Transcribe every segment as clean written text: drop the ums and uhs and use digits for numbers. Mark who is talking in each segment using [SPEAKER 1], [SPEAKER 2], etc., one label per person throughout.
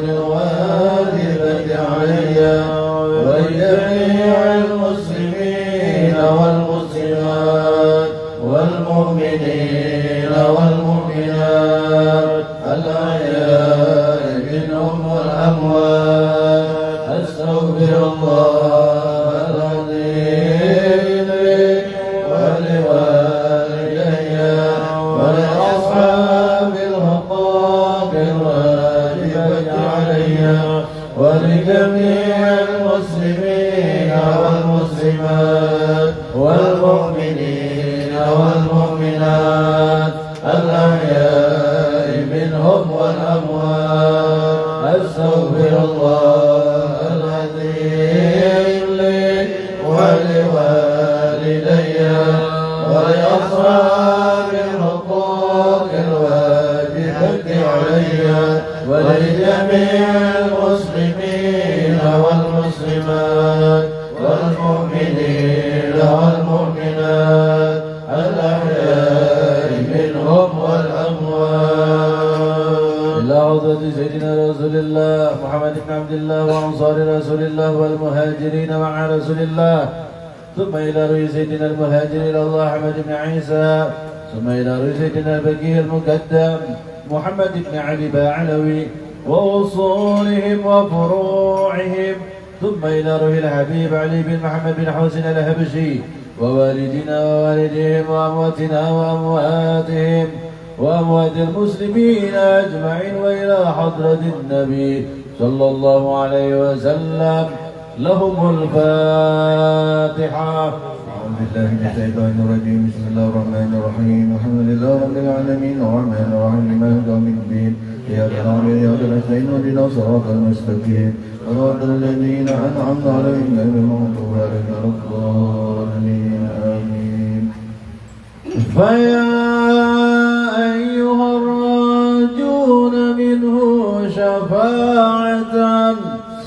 [SPEAKER 1] الواجبة علي ولجميع المسلمين والمسلمات والمؤمنين والمؤمنات الأحياء منهم والأموات. أستغفر الله العظيم ولوالدي ولأصحاب الحقوق الواجبة علي ولجميع المسلمين والمسلمات والمؤمنين والمؤمنات الأحياء منهم والأموات. أستغفر الله العظيم لي ولوالدي ولأصحاب الحقوق الواجبة علي ولجميع المسلمين والمسلمات والمؤمنين والمؤمنات الأحياء منهم والأموات. إلى حضرة سيدنا رسول الله محمد بن عبد الله وأنصار رسول الله والمهاجرين مع رسول الله، ثم إلى روي سيدنا المهاجر إلى الله أحمد بن عيسى، ثم إلى روي سيدنا البكير المقدم محمد بن علي باعلوي وأصولهم وفروعهم، ثم إلى روح الحبيب علي بن محمد بن حسين الهبشي ووالدنا ووالدهم وأمواتنا وأمواتهم وأموات المسلمين أجمعين، وإلى حضرة النبي صلى الله عليه وسلم. لهم الفاتحة.
[SPEAKER 2] أعوذ بالله من الشيطان الرجيم. بسم الله الرحمن الرحيم. الحمد لله رب العالمين الرحمن الرحيم مالك يوم الدين. إياك نعبد وإياك نستعين اهدنا الصراط المستقيم صراط الذين أنعمت عليهم غير المغضوب عليهم ولا الضالين. آمين.
[SPEAKER 1] فيا أيها الراجون منه شفاعة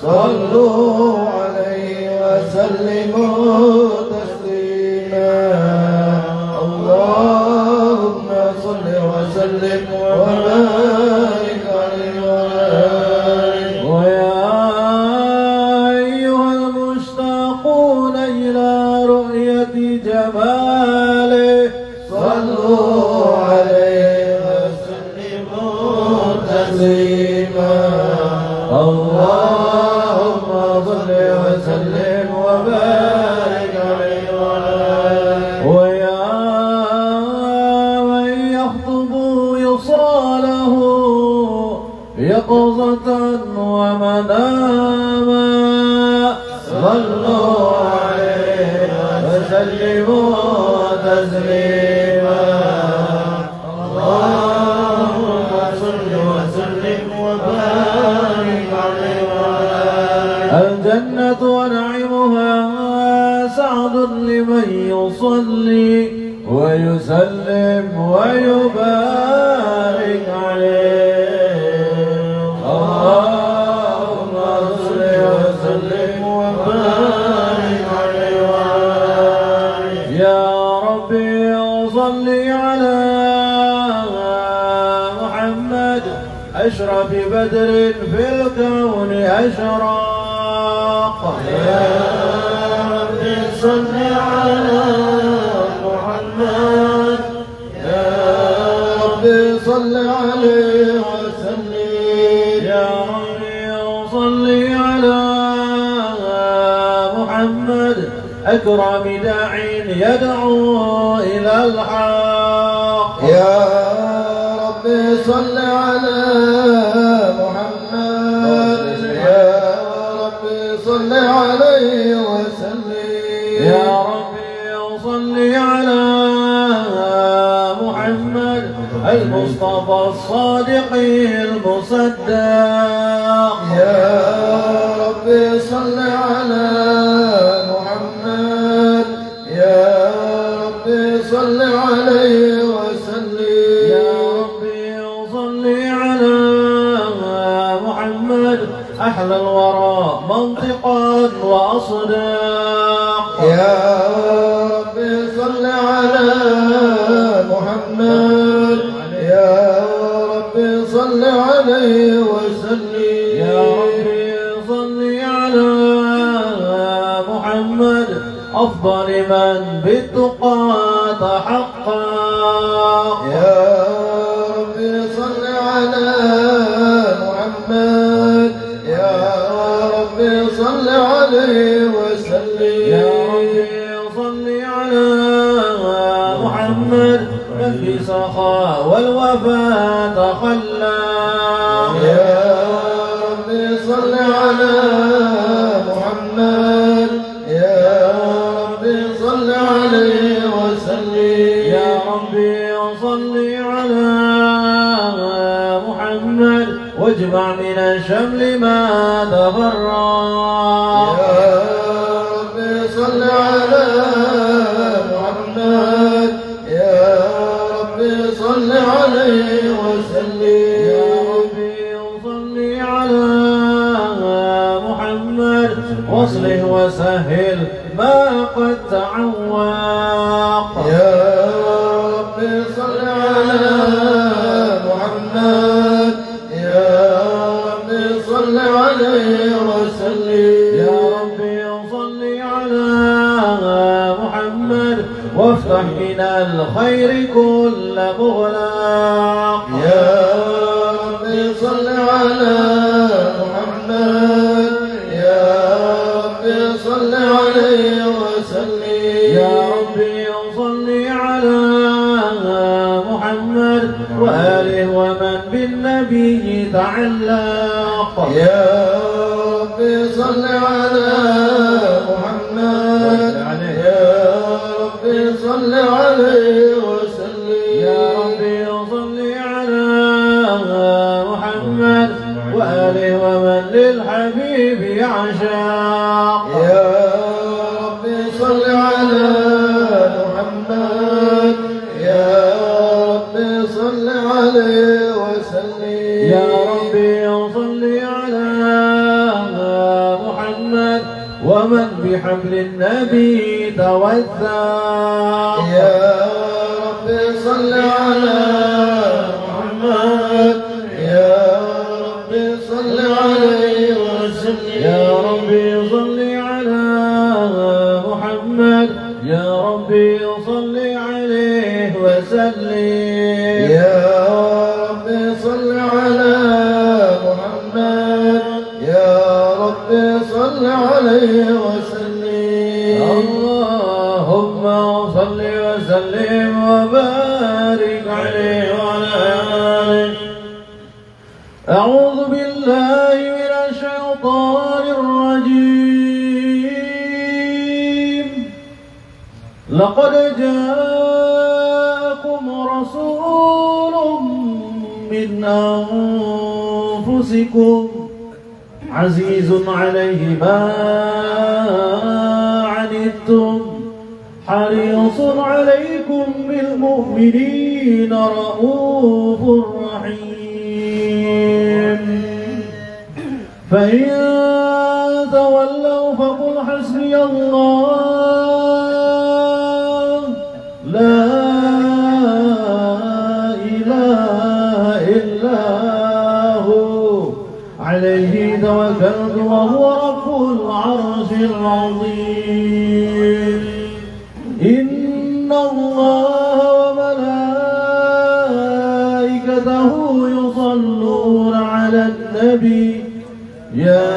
[SPEAKER 2] صلوا عليه وسلموا تسليما. اللهم صل وسلم وبارك عليه وآله.
[SPEAKER 1] ويا أيها المشتاقون إلى رؤية جماله
[SPEAKER 2] صلوا عليه وسلموا تسليما. اللهم صل وسلم وبارك عليه وآله.
[SPEAKER 1] ويا من يخطب يصاله يقظة ومناما
[SPEAKER 2] صلوا عليه وسلموا تسليما. اللهم صل وسلم وبارك عليه وآله.
[SPEAKER 1] الجنة ونعيمها سعد لمن يصلي ويسلم ويبارك عليه.
[SPEAKER 2] اللهم صل وسلم وبارك عليه وآله.
[SPEAKER 1] يا ربي صل على محمد أشرف بدر في الكون أشراق.
[SPEAKER 2] يا ربي صل على محمد. يا ربي صل عليه وسلم.
[SPEAKER 1] يا ربي صل على محمد أكرم داع يدعو إلى الحق.
[SPEAKER 2] يا ربي صل على محمد. يا ربي صل عليه وسلم.
[SPEAKER 1] يا ربي صل على محمد المصطفى الصادق المصدق.
[SPEAKER 2] يا ربي صل على محمد. يا ربي صل عليه وسلم.
[SPEAKER 1] يا ربي صل على محمد أحلى الورى منطقا وأصداق.
[SPEAKER 2] يا ربي صل على محمد. يا ربي صل عليه وسلم
[SPEAKER 1] يا ربي صل على محمد أفضل من بالتقى تحقق
[SPEAKER 2] يا ربي صل على محمد يا ربي صل عليه وسلم
[SPEAKER 1] يا ربي صل على محمد من في سخاء والوفاء تخلى
[SPEAKER 2] يا ربي صل على محمد يا ربي صل عليه وسلم
[SPEAKER 1] يا ربي صل على محمد واجمع من الشمل ما تفرق
[SPEAKER 2] يا ربي صل على محمد يا ربي صل عليه وسلم
[SPEAKER 1] يا ربي صل على محمد واصلح وسهل ما قد تعوق
[SPEAKER 2] يا ربي صل على محمد يا ربي صل عليه وسلم
[SPEAKER 1] يا ربي صل على محمد وافتح من الخير كل مغلق
[SPEAKER 2] يا ربي صل على محمد يا ربي صل عليه وسلم
[SPEAKER 1] يا ربي صل على محمد وآله ومن بالنبي تعلق
[SPEAKER 2] يا ربي صل على محمد يا ربي صل عليه وسلم
[SPEAKER 1] يا ربي صل على محمد وآله ومن للحبيب يعشق
[SPEAKER 2] يا ربي صل على محمد يا ربي صل عليه وسلم
[SPEAKER 1] يا ربي صل على محمد ومن بحبل النبي توثق
[SPEAKER 2] يا ربي صل على محمد يا ربي صل عليه وسلم
[SPEAKER 1] يا ربي صل على محمد يا ربي صل عليه وسلم
[SPEAKER 2] يا ربي صل على محمد يا ربي صل عليه وسلم
[SPEAKER 1] اللهم صل وسلم وبارك عليه وعلى آله أعوذ بالله من الشيطان الرجيم لقد جاءكم رسول من أنفسكم عزيز عليه ما عنتم حريص عليكم بالمؤمنين رؤوف رحيم فإن تولوا فقل حسبي الله لا إله إلا هو عليه توكلت وهو رب العرش العظيم إن الله وملائكته يصلون على النبي يا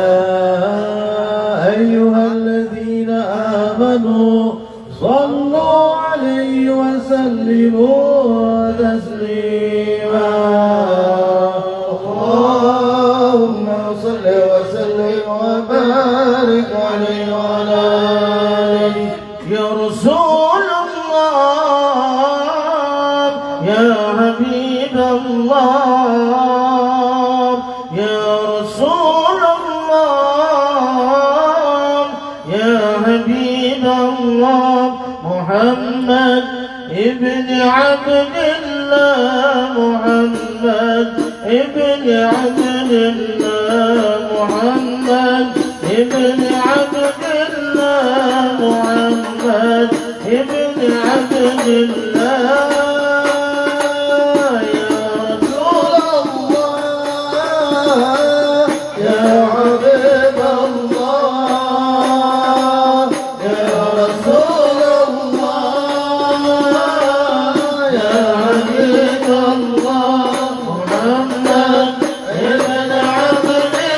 [SPEAKER 1] أيها الذين آمنوا صلوا عليه وسلموا تسليما
[SPEAKER 2] اللهم صل وسلم وبارك عليه وعلى آله
[SPEAKER 1] يا رسول الله يا حبيب الله يا رسول الله يا حبيب الله محمد ابن عبد الله محمد ابن عبد الله محمد ابن عبد الله محمد ابن عبد الله يا رسول الله
[SPEAKER 2] يا حبيب الله يا رسول الله يا حبيب الله محمد ابن عبد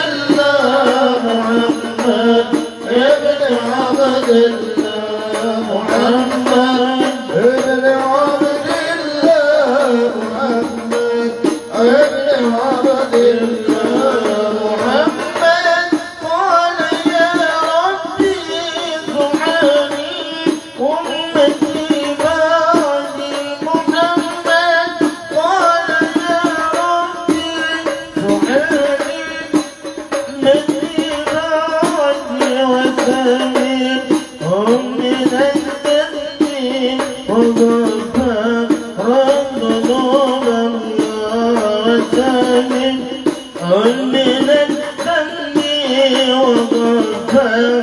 [SPEAKER 2] الله محمد ابن عبد الله محمد ابن عبد الله محمد ابن عبد الله محمد قال يا ربي سبحاني أمتي بعدي محمد قال يا ربي سبحاني أمتي بعدي وسامي هم من الذنب وغفر ذنوب الله وسامي هم من الذنب وغفر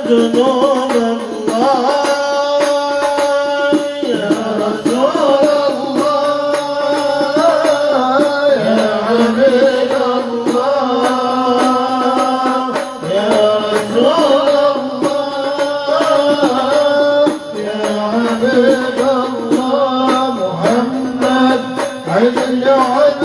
[SPEAKER 2] ذنوب الله يا رسول الله يا حبيب الله يا رسول الله يا حبيب الله محمد ابن عبد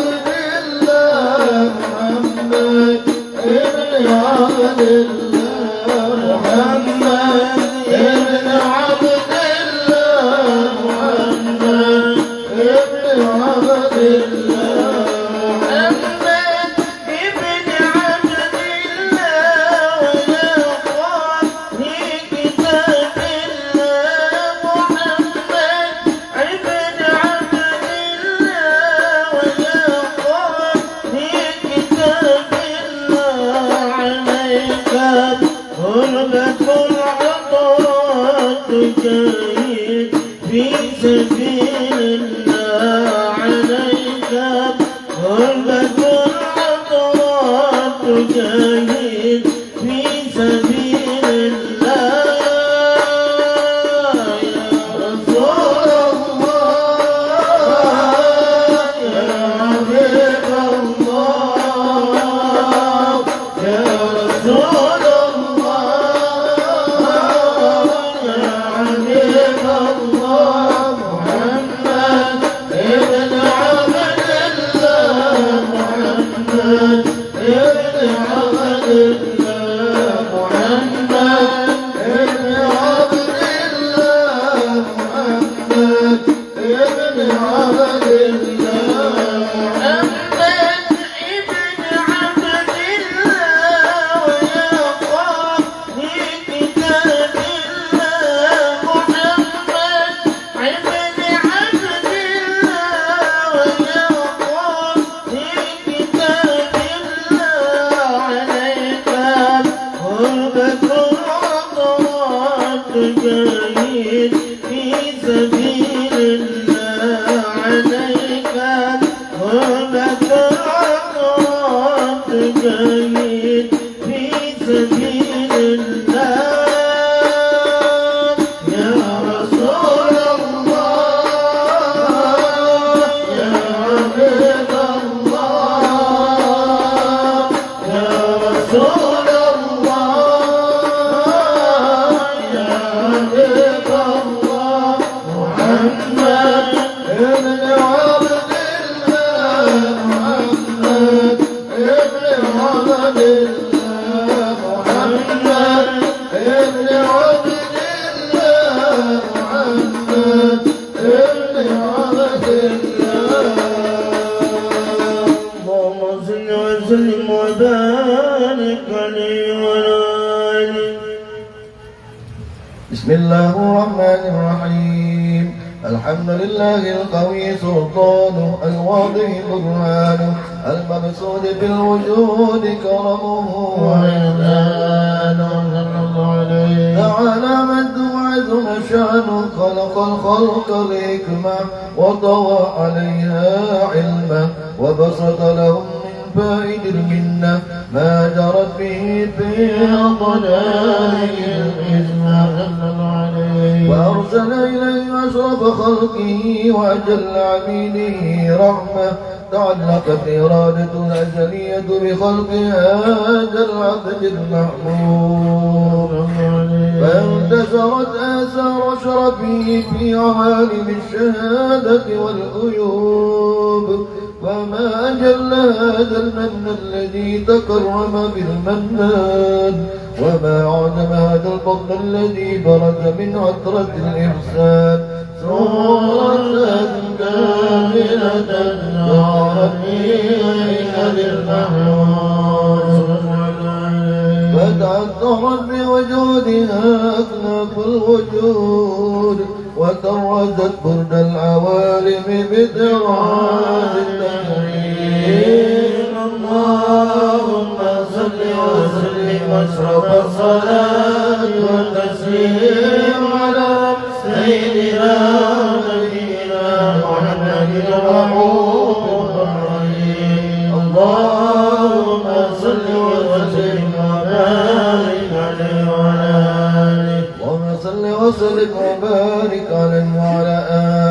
[SPEAKER 2] الله محمد ابن عبد الله محمد ابن عبد الله محمد ابن عبد الله محمد ابن عبد الله ويا قاضي كتاب الله محمد ابن عبد الله ويا قاضي كتاب الله عليك غربة العطاء تجاهد في سبيل الله عليك غربة العطاء تجاهد في سبيل الله يا رسول الله يا حبيب الله يا رسول الله يا حبيب الله محمد ابن عبد الله محمد ابن عبد الله محمد ابن عبد الله محمد ابن عبد الله محمد ابن عبد الله ويا قاضي كتاب الله محمد ابن عبد الله ويا قاضي كتاب الله عليك غربة العطاء تجاهد في سبيل الله عليك غربة العطاء تجاهد في سبيل الله يا رسول الله يا حبيب الله يا رسول الله يا حبيب الله محمد ابن عبد الله محمد ابن عبد الله محمد ابن عبد الله محمد ابن عبد الله اللهم صل وسلم وبارك عليه وعلى آله. بسم الله الرحمن الرحيم الحمد لله القوي سلطانه الواضح برهانه المبسوط بالوجود كرمه وإحسانه صلى الله عليه تعالى مجد وعظم شأنه خلق الخلق لحكمة وطوى عليها علمه وبسط لهم فائد المنة ما جرت به في ضلال الإسماء وأرسل إليه أشرف خلقه وأجل عبيده رحمة تعلقت إرادته الأزلية بخلق هذا العبد المحمود، فانتشرت آثار شرفه في عوالم الشهادة والغيوب. وما أجل هذا المن الذي تكرم بالمنان، وما أعظم هذا الفضل الذي برز من عطرة الإحسان. صورة كاملة ظهرت فيها للمحمود، فتعطرت بوجودها أكناف الوجود، وترزت برد العوالم بطراز التكريم. اللهم صل وسلم واشرف الصلاة والتسليم على سيدنا نبينا محمد الرؤوف الرحيم. اللهم صل وسلم وبارك عليه وعلى آله. اللهم صل وسلم وبارك عليه وعلى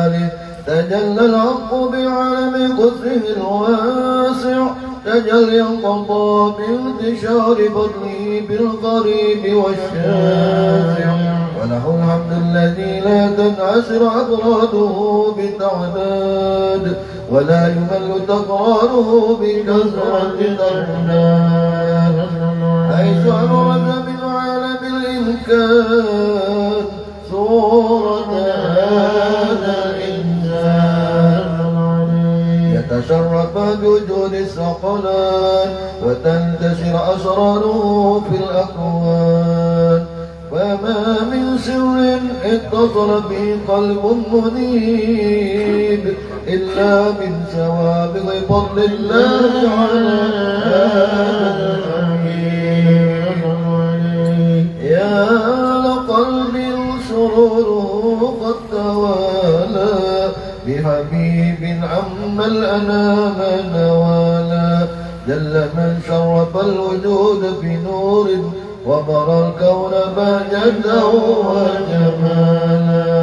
[SPEAKER 2] آله. تجلى الحق بعالم قدسه الواسع، تجلي القضاء بانتشار فضله بالقريب والشاسع. وله الحمد الذي لا تنعسر أفراده بتعداد، ولا يمل تكراره بكثرة الأجناد، حيث أبرز من عالم الإمكان صورة هذا الإنسان، يتشرف بوجود الثقلان وتنتشر أسراره في الأكوان. وما من سر اتصل به قلب منيب إلا من سوابغ فضل الله على هذا الحبيب. يا لقلب سروره قد توالى بحبيب عم الأنام نوالا، جل من شرف الوجود بنور وبرى الكون بهجته وجمالا.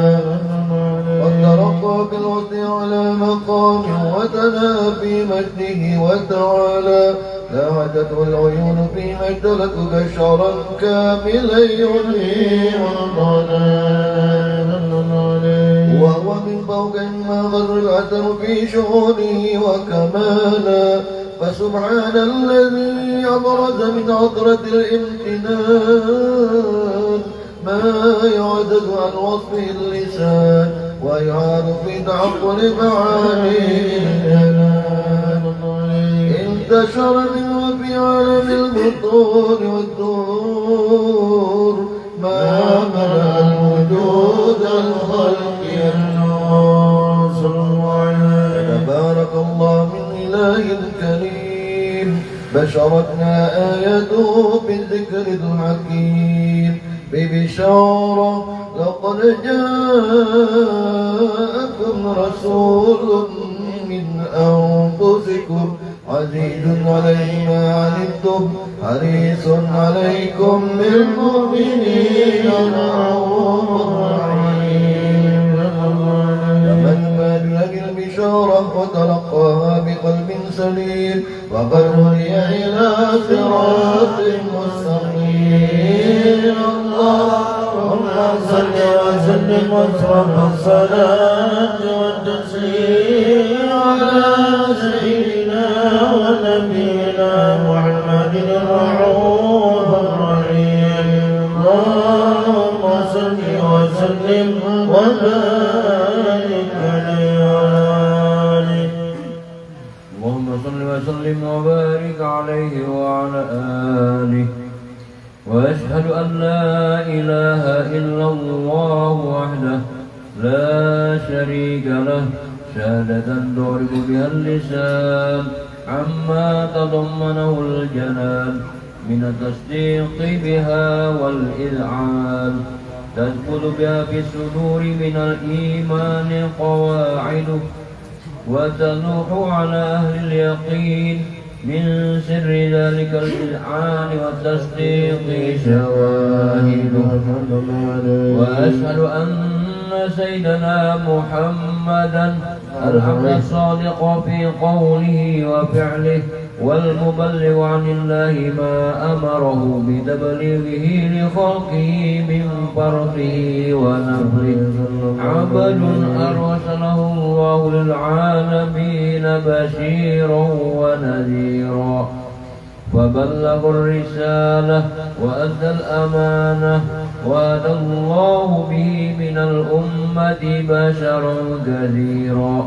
[SPEAKER 2] قد ترقى بالحسن على مقام وتنا في مجده وتعالى، لاهجته العيون في مجدلت بشرا كاملا يلهي وضلال. وهو من فوق ما غر العتم في شؤونه وكمالا، فسبحان الذي أبرز من عطرة الامتنان ما يعدد عن وصفه اللسان، ويعاد في تعقل معانيه الجنان. انتشر منه في عالم البطون والدور ما ملأ الوجود الخلق النور. تبارك الله من إله كريم، بشرتنا آيته بالذكر الحكيم ببشارة. لقد جاءكم رسول من أنفسكم عزيز عليه ما عنتم حريص عليكم بالمؤمنين رؤوف رحيم. فمن كان له البشارة وتلقاها بقلب سليم وقد هدي إلى صراط مستقيم. اللهم صل وسلم واشرف الصلاة والتسليم على سيدنا ونبينا محمد الرؤوف الرحيم. اللهم صل وسلم وبارك عليه وعلى آله.
[SPEAKER 1] اللهم صل وسلم وبارك عليه وعلى آله. وأشهد أن لا إله إلا الله وحده لا شريك له، شهادة تعرف بها اللسان عما تضمنه الجنان من التصديق بها والإذعان، تثبت بها في الصدور من الإيمان قواعده، وتنوح على أهل اليقين من سر ذلك الإذعان والتصديق شواهده. وأشهد أن سيدنا محمدا
[SPEAKER 3] الحمد الصادق في قوله وفعله والمبلغ عن الله ما أمره بتبليغه لخلقه من فرضه ونفله عبد أرسله الله للعالمين بشيرا ونذيرا فبلغ الرسالة وأدى الأمانة وأدى الله به من الأمة بشرا كثيرا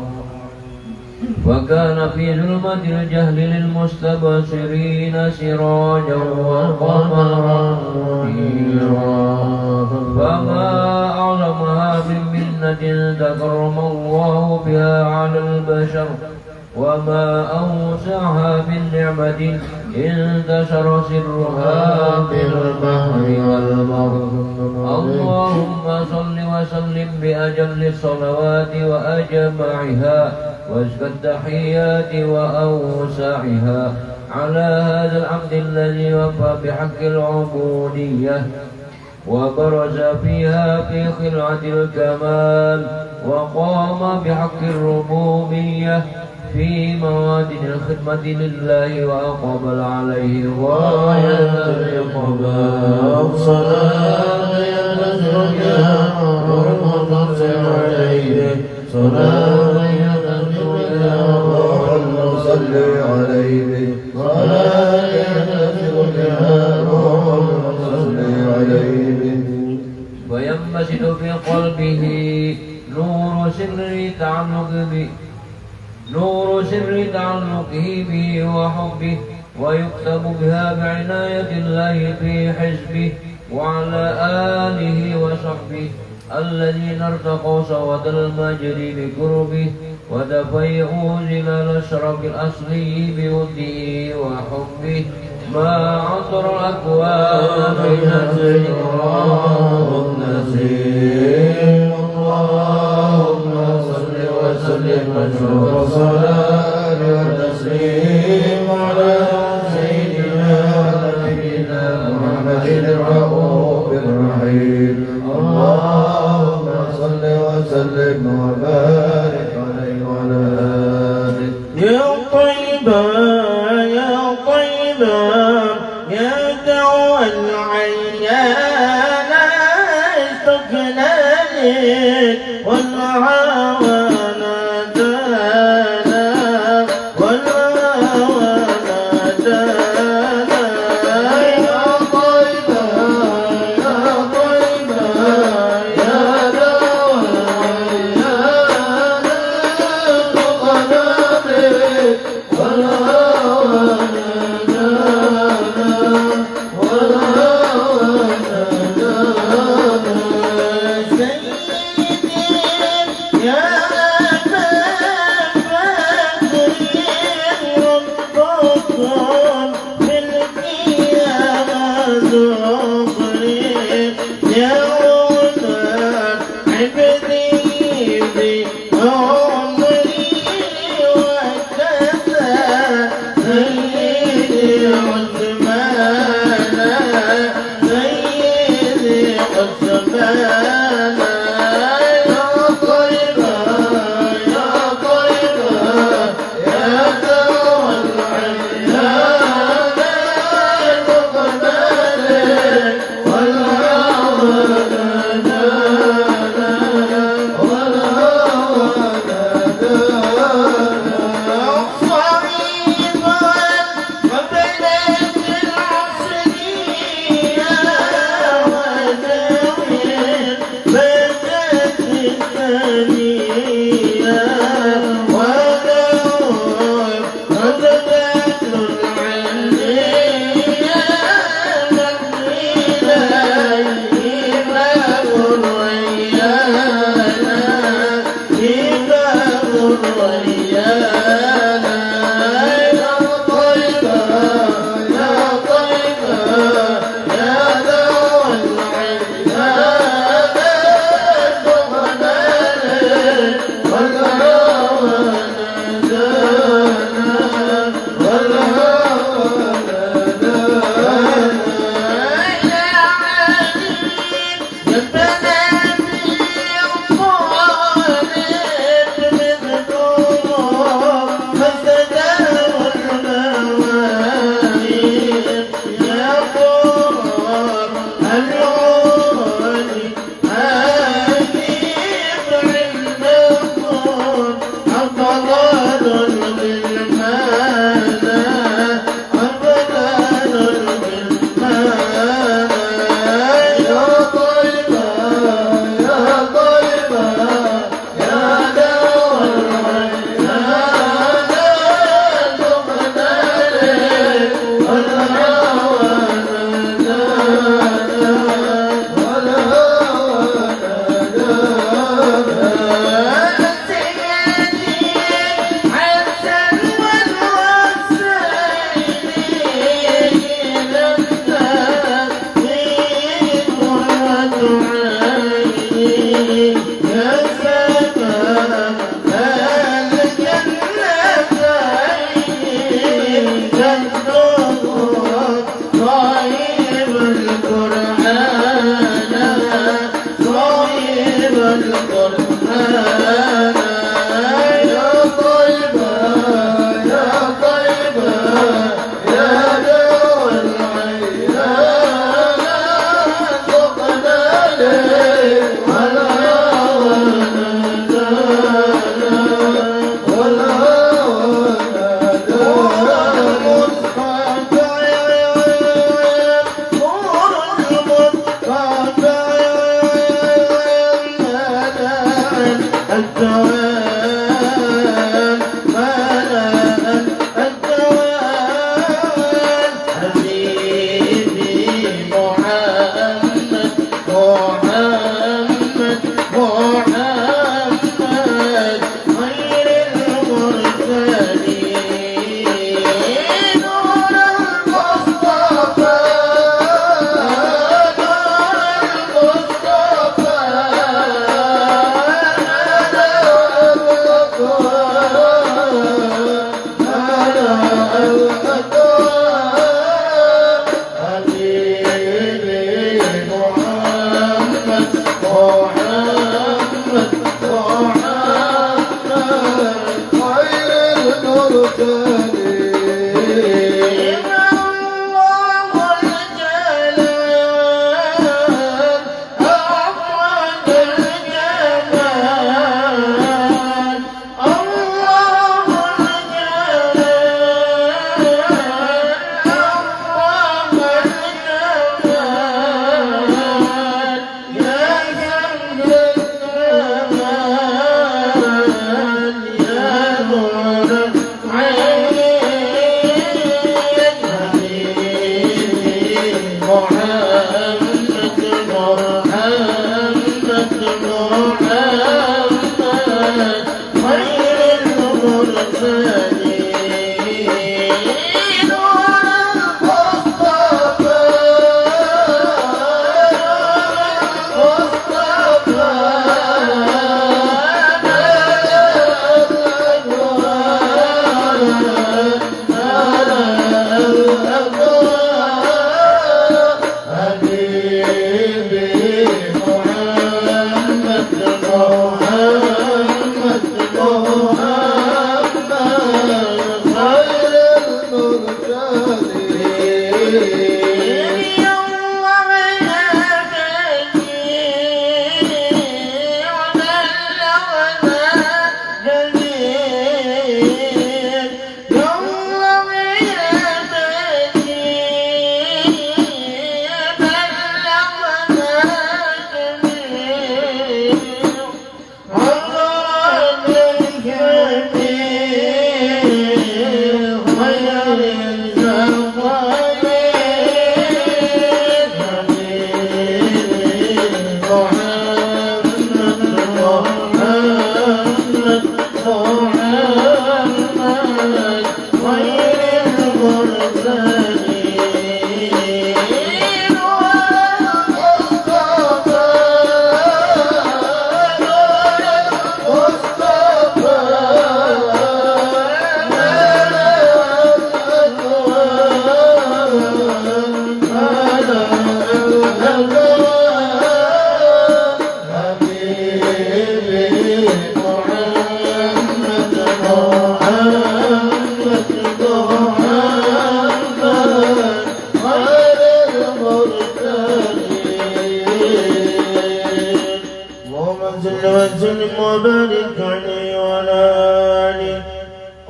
[SPEAKER 3] وكان في ظلمة الجهل للمستبصرين سراجا وقمرا منيرا فما أعظمها من منة تكرم الله بها على البشر وما أوسعها من نعمة انتشر سرها بالبحر والبر اللهم صل وسلم بأجل الصلوات وأجمعها وأزكى التحيات وأوسعها على هذا العبد الذي وفى بحق العبودية وبرز فيها في خلعة الكمال وقام بحق الربوبية في موادن الخدمة لله وأقبل عليه غاية الإقبال صلاة يتسرجها والمتصل عليه صلاة يتسرجها والمصل عليه صلاة يتسرجها والمصل عليه وينبسط في قلبه نور سر تعلقه به وحبه ويكتب بها بعناية الله في حزبه وعلى آله وصحبه الذين ارتقوا صوت المجد بقربه ودفيعوا زلال الشرف الأصلي بوده وحبه ما عطر الأكوان بنزل النسيم اللهم صل وسلم واشرف الصلاة والتسليم على سيدنا ونبينا محمد الرؤوف الرحيم اللهم صل وسلم وبارك عليه وعلى آله يا طيبا يا طيبا يا دعوى العيان استقلالي والعوى يا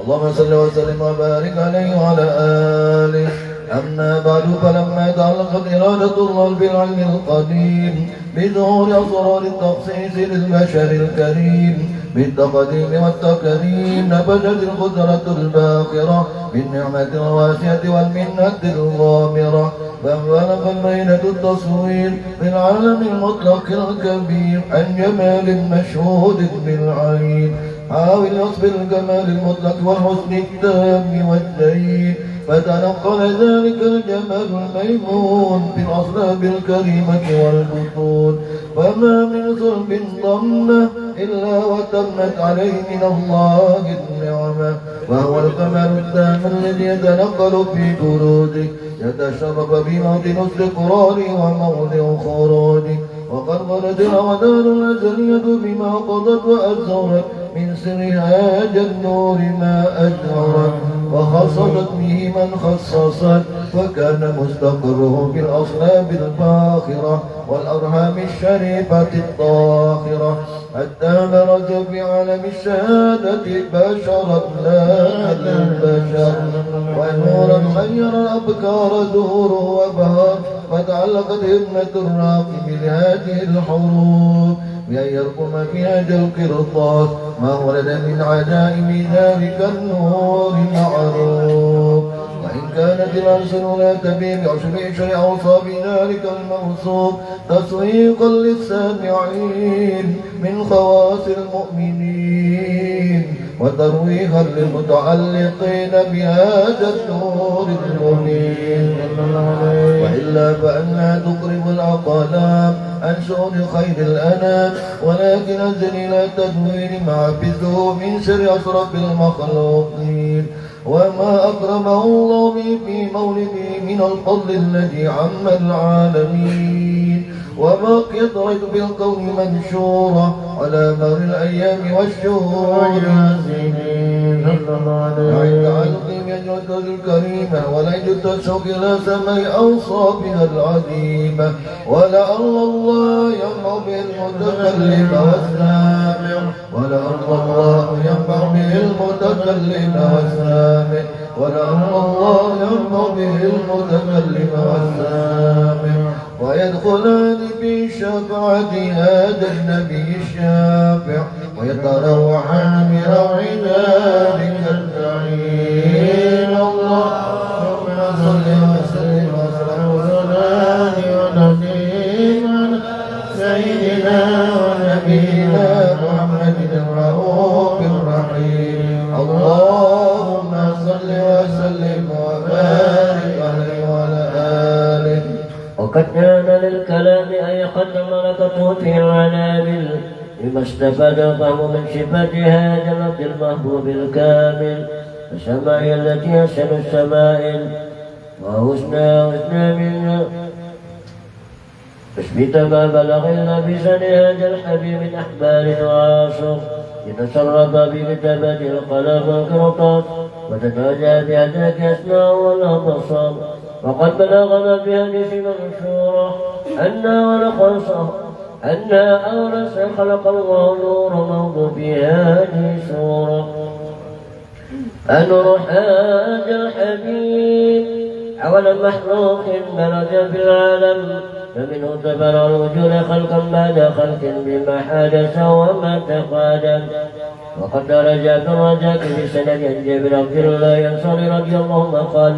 [SPEAKER 2] اللهم صل وسلم وبارك عليه وعلى آله. أما بعد، فلما تعلقت إرادة الله بالعلم القديم بظهور أسرار التخصيص للبشر الكريم بالتقديم والتكريم، نبتت القدرة الباقرة بالنعمة الواسعة والمنة الغامرة، فانفلق الليلة التصوير بالعالم المطلق الكبير عن جمال مشهود بالعين. حاول وصف الجمال المطلق والحسن التام والزين، فتنقل ذلك الجمال الميمون في الأصلاب الكريمة والبطون، وما من صلب ضمه إلا وتمت عليه من الله النعمة، وهو الكمال التام الذي يتنقل في جروده، يتشرف بموطن استقراره وموضع خروجه. وقد غلت الأعداد الأزلية بما قضت وأزهرت من سرها النور ما أجهرت، وخصصت به من خصصت، وكان مستقره في الأصلاب الفاخرة والأرحام الشريفة الطاهرة، حتى برز في عالم الشهادة بشرا لا البشر، ونورا خير الأبكار زهوره وبهار، فتعلقت همة الراقب لهذه الحروف بأن يرقم في هذا القرطاس ما ولد من عجائب ذلك النور المعروف. وإن كانت الألسن لا تبي بعشر أوصاف ذلك الموصوف تسويقا للسامعين من خواص المؤمنين، وترويها للمتعلقين بهذا النور المبين، وإلا فأنها تقرب العقلاء عن شؤون خير الأنام، ولكن أزل إلى تدوين ما حفظه من سر أشرف المخلوقين، وما أكرمه الله به في مولده من الفضل الذي عم العالمين، وما قطعت بالكون منشورة على مر الأيام والشهور والسنين. عند علقهم يجرد الكريمة ولا يجد الشوق إلى سماء أوصافها العظيمة، ولعل الله ينفع به المتكلم والسامع، ولعل الله ينفع به المتكلم والسامع، ولعل الله ينفع به المتكلم والسامع، ويدخلان في شفاعة هذا النبي الشافع، ويتروعان بروع ذلك النعيم. اللهم صل وسلم وسلم على سيدنا ونبينا محمد الرؤوف الرحيم. اللهم صل وسلم وبارك عليه وعلى آله.
[SPEAKER 3] وقد كان للكلام أي قد ملكته في العنابل لما استفاد الفهم من صفات هذا المحبوب الكامل، السماء التي أحسن السمائل وحسنى منها، اثبت ما بلغ إلا بسن هذا الحبيب من أحبال وعاصر، يتشرف بكتابة القلم والقرطاس، وتتوجه بهداك أسماء والأبصار، وقد بلغنا في حديث منشورة أن أول خلق الله نور موضوع في هذه السورة أنور هذا الحبيب أول مخلوق درج في العالم فمنه تبرع الوجود خلقا بعد خلق بما حدث وما تقادم. وقد درج ابن الرجاء في سند عن جابر عبد الله الأنصاري رضي الله عنه قال: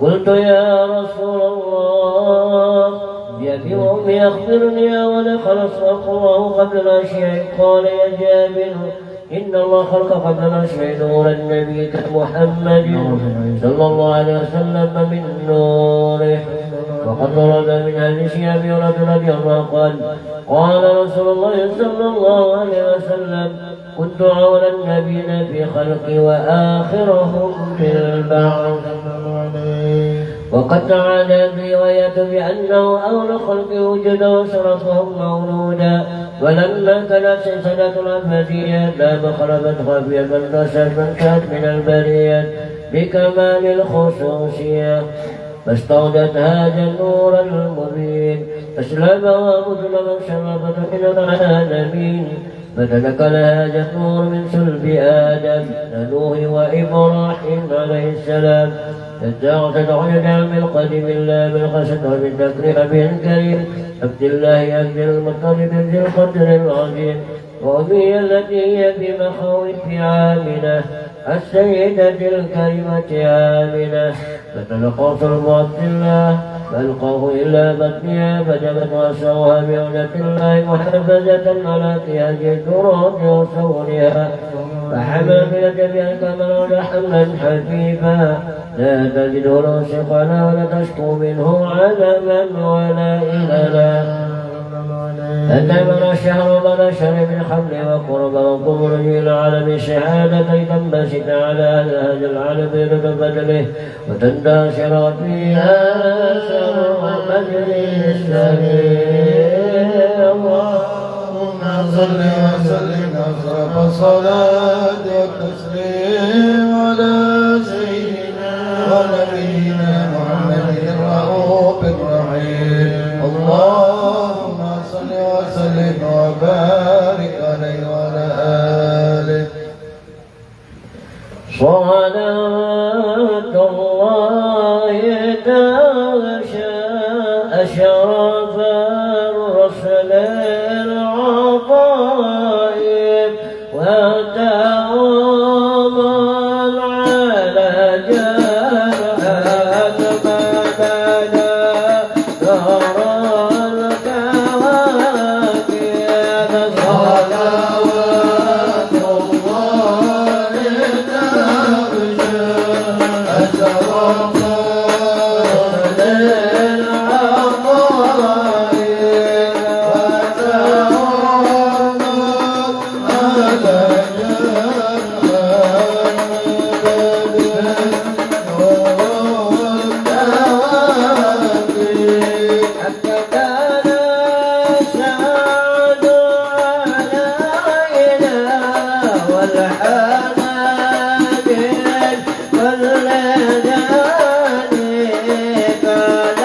[SPEAKER 3] قلت يا رسول الله بأبي وأمي أخبرني أولا خلق الله قبل الأشياء؟ قال: يا جابر إن الله خلق قبل الأشياء نور النبي محمد صلى الله عليه وسلم من نوره. وقد ورد من حديث أبي هريرة رضي الله عنه قال: قال رسول الله صلى الله عليه وسلم: كنت أولى النبيين في خلقي وآخرهم في البعث. وقد تعالى الرواية بأنه أول خلق وجد وشرفهم مولودا، ولما كانت سلسلة الأبدية لا مخربت خفية فانتشرت من البرية بكمال الخصوصية فاستودت هذا النور المبين فاسلمها مسلما شرفت من العالمين. فتنقل هذا النور من صلب آدم نوح وإبراهيم عليه السلام تدعو نعم القديم الله بالقسد وبالتكريم به الكريم عبد الله عبد المطلب ذي القدر العظيم وأمي التي هي في مخاوف عامنة السيدة الكريمة آمنة. فتلقى صلب عبد الله فألقاه إلى بطنها فجبت وأسرها بعودة الله محفزة على ثياب التراب وصورها فحمل بيدها كما حملا حفيفا لا تجد له ثقلا ولا تشكو منه عذابا ولا إللا. أتمنى الشهر بلشر من حمل وقرب وقبر إلى عالم الشهادة تنبسط على هذا العالم بفضله وتنداشر فيها سر مجلس اللهم صل وسلم أشرف الصلاة والتسليم على سيدنا ونبينا محمد الرؤوف الرحيم. اللهم صل وسلم وبارك عليه وعلى آله. صلاة الله تغشى أشرف الرسل العطائب وتعظم على جرحات بدنا ظهر الكواكب. صلوات الله تغشى أشرف والحنان واللذان كان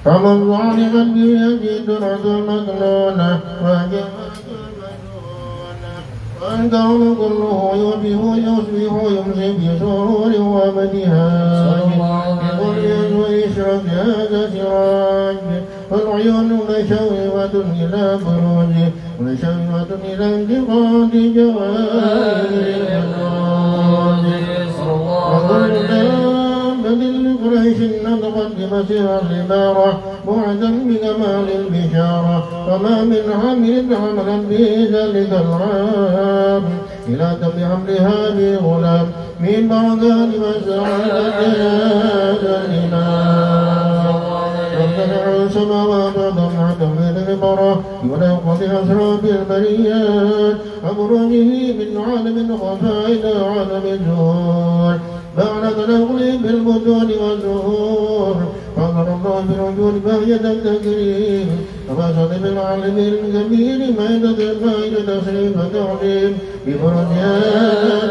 [SPEAKER 4] فمن ظالما بيجد رجل مجنون والكون كله يصبح يمسي بسرور وابتهاج قل يزوي اشرق هذا سراج والعيون مشوبة إلى بروج مشوبة إلى انتقاد جواهر قريش نطقت بمسير العبارة بعدا بكمال البشارة وما من حمل حملا في ذلك العام إلى تم حملها بغلام من بركات مساعدة هذا الإمام ربنا السماوات وضمعت من البرى ولا قد أسرى بالبريات أبرجه من عالم خفى إلى عالم الزهور بعد تنقل البطون والظهور فقر الله بالوجود بهجة التكريم وبسط بالعالمين الجميل مائدة المائدة تشريف تعظيم بفرجان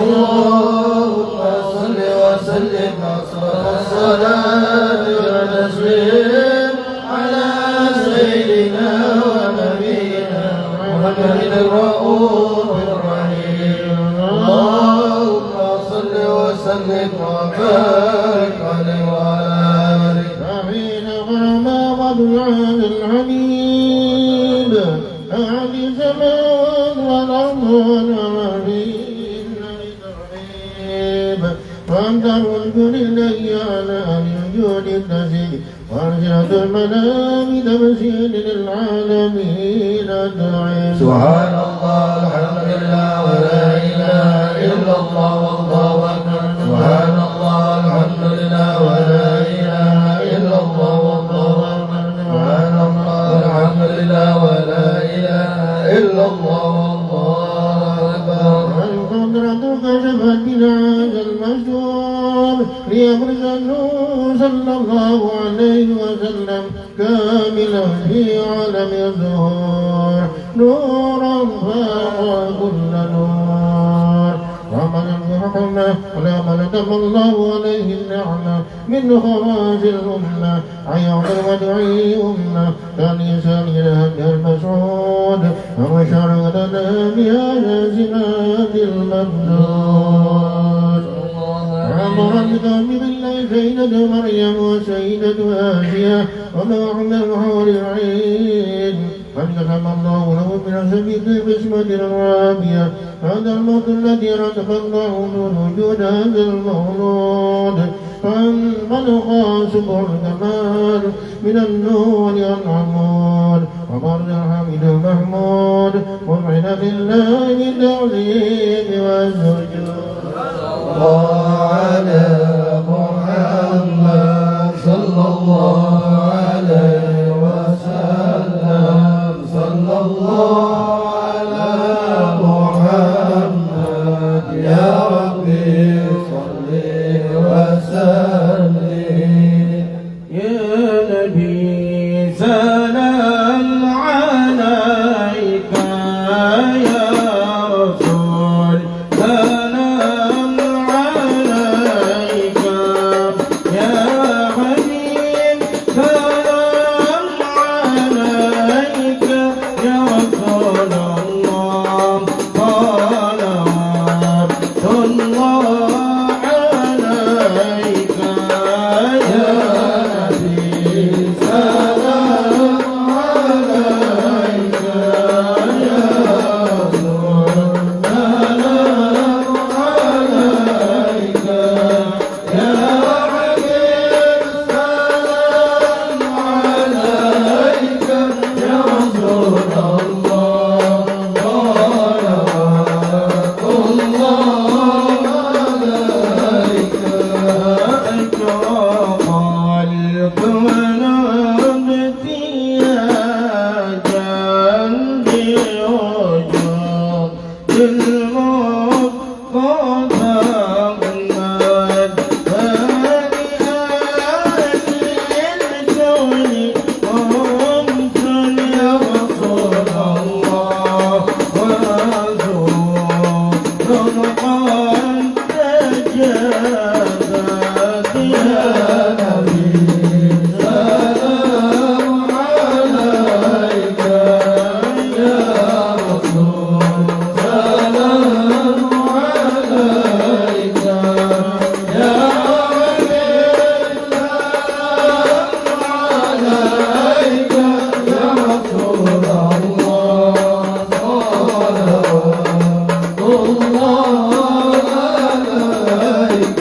[SPEAKER 1] اللهم صل وسلم الصلاة والتسليم على سيدنا ونبينا محمد الرؤوف الرحيم اللهم صل وسلم وبارك عليه وعلى آله
[SPEAKER 4] آمين غرما وبالعهد الحميد أعد السماوات والأرض وما فيهن لترحيب وأنت الملك لله على الوجود النسيب وأرجعت المنام تمثيل للعالمين أجمعين
[SPEAKER 1] سبحان الله الحمد لله ولا إله إلا الله والله أكبر سبحان الله الحمد لله ولا إله إلا الله والله أكبر سبحان الله الحمد لله ولا إله إلا الله والله أكبر
[SPEAKER 4] والقدرة كشفت هذا المشهور ليبرز النور صلى الله عليه وسلم كاملا في عالم الظهور نورا فاق كل نور وعملا برحمة ولا من تم الله عليه النعمة من خراج الأمة عياض ودعي أمة كنيسان الهدى المسعود وشرعتنا بهذا زناد الممدود أمرا بقوم بالله سيدة مريم وسيدة آسيا ومعهم الحور العين قد كتب الله له من سبيل بسمة الرابية هذا الموت الذي رتب الله من وجود هذا المولود فانطلق سبع الكمال من النور العمود وبرد الحميد المحمود ومعن لله بالتعظيم والسجود
[SPEAKER 1] الله على محمد صلى الله عليه وسلم صلى الله على محمد يا ربي صل وسلم يا نبي سلام عليك يا رسول سلام عليك يا حبيب سلام عليك يا رسول الله صلوات الله عليك يا نبي سلام عليك يا رسول سلام عليك يا حبيب سلام عليك يا رسول الله صلوات الله عليك أكرم خلق ونبتي يا جنبي وجود المصطفى محمد هادي آل الكون وانصر يا رسول الله ورسول قد تجاوزت يا نبي سلام عليك يا رسول سلام عليك يا حبيب سلام عليك يا رسول الله صلوات الله عليك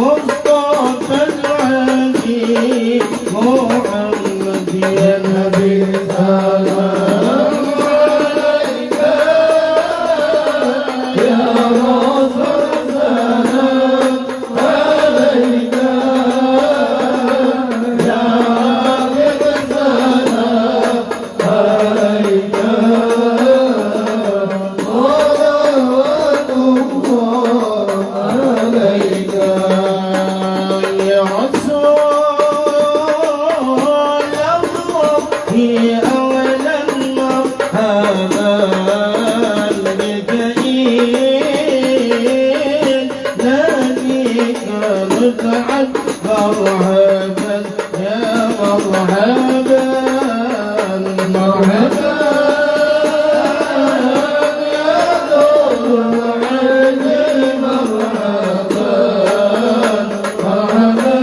[SPEAKER 4] مصطفى العزيز محمد يا نبي سلام عليك يا رسول سلام عليك يا حبيب سلام عليك صلوات الله عليك يا رسول الله يا أولى المرحبا المكين ناديك متعب مرحبا يا مرحبا مرحبا يا نور العين مرحبا مرحبا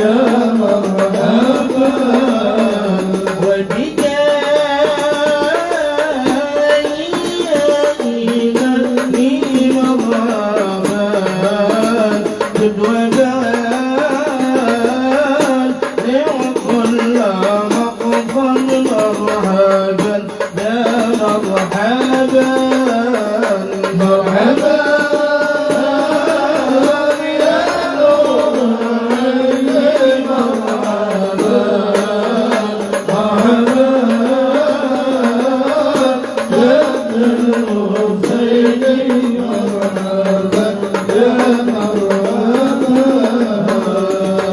[SPEAKER 4] يا الحسين مرحبا يا مرحبا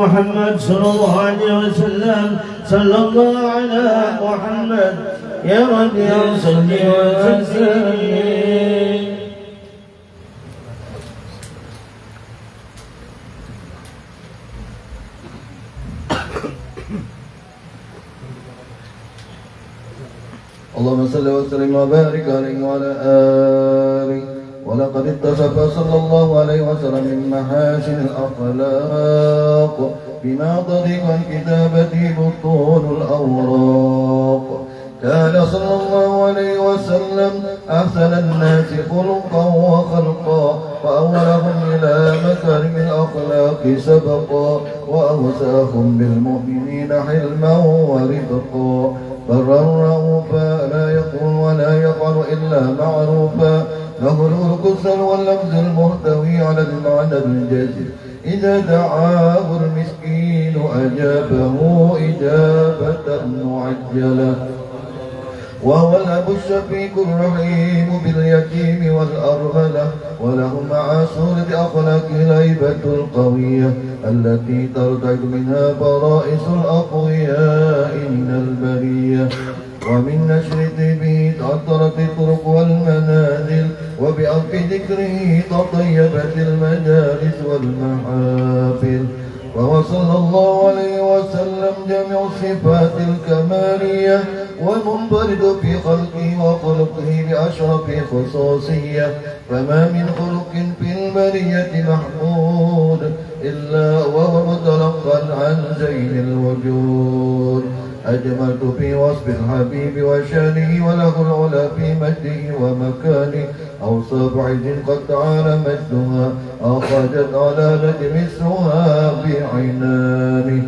[SPEAKER 4] محمد صلى الله عليه وسلم صلى الله على محمد يا رب يا صل وسلم.
[SPEAKER 2] اللهم صل وسلم وبارك عليه وعلى آله. ولقد اتصف صلى الله عليه وسلم من محاسن الأخلاق بما تضيق الكتابة بطون الأوراق. كان صلى الله عليه وسلم أحسن الناس خلقا وخلقا وأولهم إلى مكارم الأخلاق سبقا وأوساهم بالمؤمنين حلما ورفقا. برا رؤوفا لا يقول ولا يفعل إلا معروفا. له الخلق السر واللفظ المحتوي على المعنى الجازم. إذا دعاه المسكين أجابه إجابة معجلة. وهو الأب الشفيق الرحيم باليتيم والأرملة، وله مع سورة أخلاقه الهيبة القوية التي ترتج منها فرائس الأقوياء من البرية. ومن نشر طيبه تعطرت الطرق والمنازل، وبألف ذكره تطيبت المجالس والمحافل. وهو صلى الله عليه وسلم جميع الصفات الكمالية، والمنفرد في خلقه وخلقه بأشرف خصوصية، فما من خلق في البرية محمود إلا وهو متلقى عن زين الوجود. أجملت في وصف الحبيب وشانه، وله العلا في مجده ومكانه، أوصاف عز قد تعالى مجدها، أخرجت على نجم اسمها بعنانه.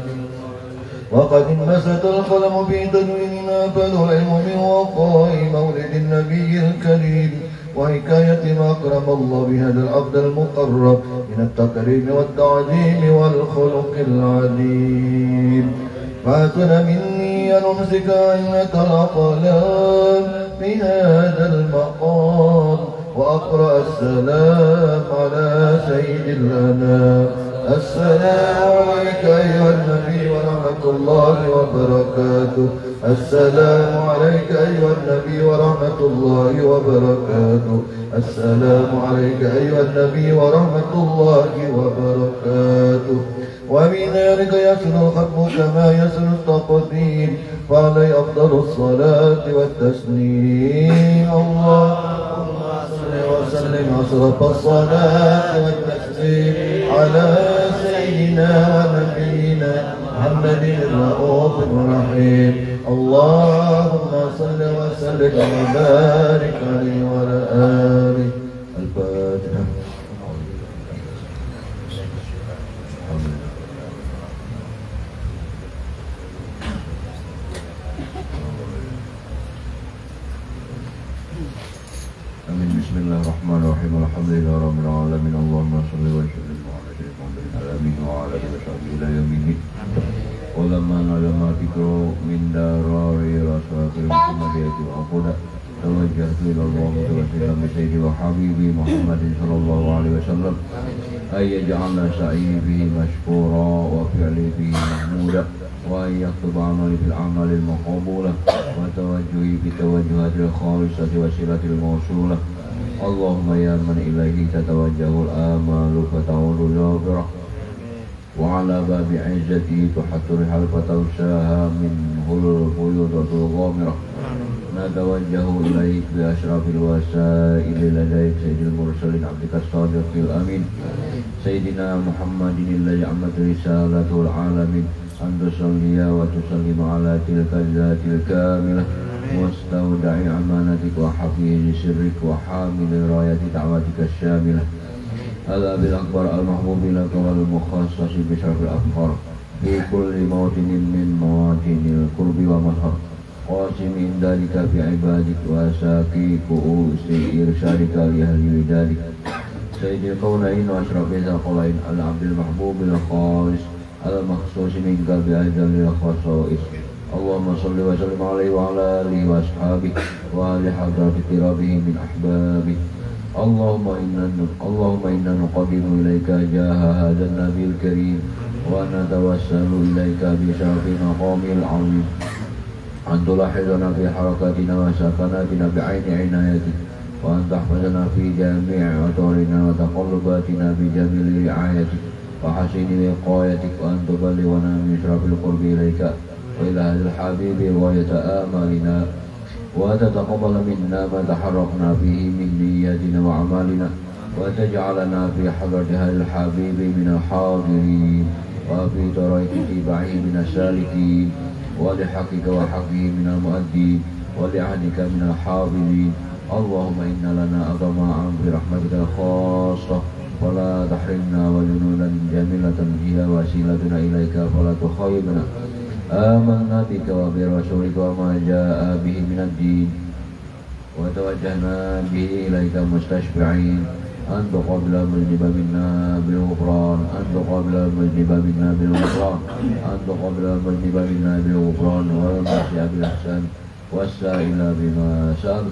[SPEAKER 2] وقد انبسط القلم في تدويننا، فالعلم من وقاء مولد النبي الكريم وحكاية ما أكرم الله بهذا العبد المقرب من التكريم والتعظيم والخلق العظيم. فاتنا مني أن أمسك عينة الأقلام في هذا المقام، وأقرأ السلام على سيد الأنام. السلام عليك أيها النبي ورحمة الله وبركاته. السلام عليك أيها النبي ورحمة الله وبركاته. السلام عليك أيها النبي ورحمة الله وبركاته. وبذلك يسر الختم كما يسر التقديم، فعليه أفضل الصلاة والتسليم. اللهم صل وسلم أشرف الصلاة والتسليم على سيدنا ونبينا محمد الرؤوف الرحيم. اللهم صل وسلم وبارك عليه وعلى آله. الفاتحة. Bismillahirrahmanirrahim. Alhamdulillah rabbil alamin. Allahumma shalli wa sallim ala sayyidina Muhammadin alamin wa ala alihi wa sahbihi ila yaumiddin. Ulama ulama fikru min darari rasul Muhammadiyati wa aquda tawajjahtu ila Allah wa sallam bi sayyidi wa habibi Muhammadin sallallahu alaihi wasallam ay yaj'alna sa'i bihi mashkura wa fi'li bihi mahmuda wa yaktub amali bil amali al maqbula wa tawajjuhi bi tawajjuhatil khalisati wa silatil mawsulah. Allahumma ya man ilaihi tatawajjahul amalu fata'udu jawabirah wa ala babi izzati tuhattur halfatal syaha min hulul fuyudatul ghamirah. Natawajjahu ilaik bi ashrafil wasaili ladaik sayyidil mursalin abdika sadiqil amin sayyidina Muhammadin alladhi ammat risalatul alamin an tusalliya wa tusallim ala tilka zatil kamilah mustauda'i amanatik wa hafizi sirrik wa hamili rayati da'watika syamilah ala bil akbar al-mahbubi laka wal mukhassasi bisharfil afkhar fi kulli mawtinin min mawatinil kurbi wa mazhar qasimin dalika fi ibadik wa saki ku'usi irsyadika li ahli widadik sayyidil qawnain wa ashrafil qawlain al-abdil mahbubil khalis al-makhsusi minka bi'adalil khasa'is. Allahumma salli wa sallim alaihi wa ala alihi wa ashabihi wa ali hadrati tirabihi min ahbabihi. Allahumma inna nuqaddimu ilayka jaha hadha nabiyil karim wa natawassalu ilayka bi syarafi maqamil azim an tulahidana fi harakatina wa sakanatina bi aini inayatik wa an tahfazana fi jami'i atarina wa taqallubatina bi jamili riayatik wa hasini wiqayatik wa an tuballighana min syarafil qurbi ilayka wa ila hadhil habibi wa yata'amalina wa tataqabbal minna ma taharraqna fihi min niyyatina wa amalina wa taj'alana fi hadrati hadhil habibi min al-hadirin wa fi tariqi tibahi min as-salikin wa li haqqika wa haqqihi min al-mu'addin wa li ahdika min al-hafidin. Allahumma inna lana adama'an bi rahmatika al-khassah wa la tahrimna wa junudan jamilatan hiya wasilatuna ilayka wa la tukhayyibna. Amanna bika wa bi rasulika wa ma jaa bihi min ad-din wa tawajjahna bihi ilayka mustashfi'in an tuqabila mujniba minna bil ghufran an tuqabila mujniba minna bil ghufran an tuqabila mujniba minna bil ghufran wa al-masya bil ihsan والسائل بما سأل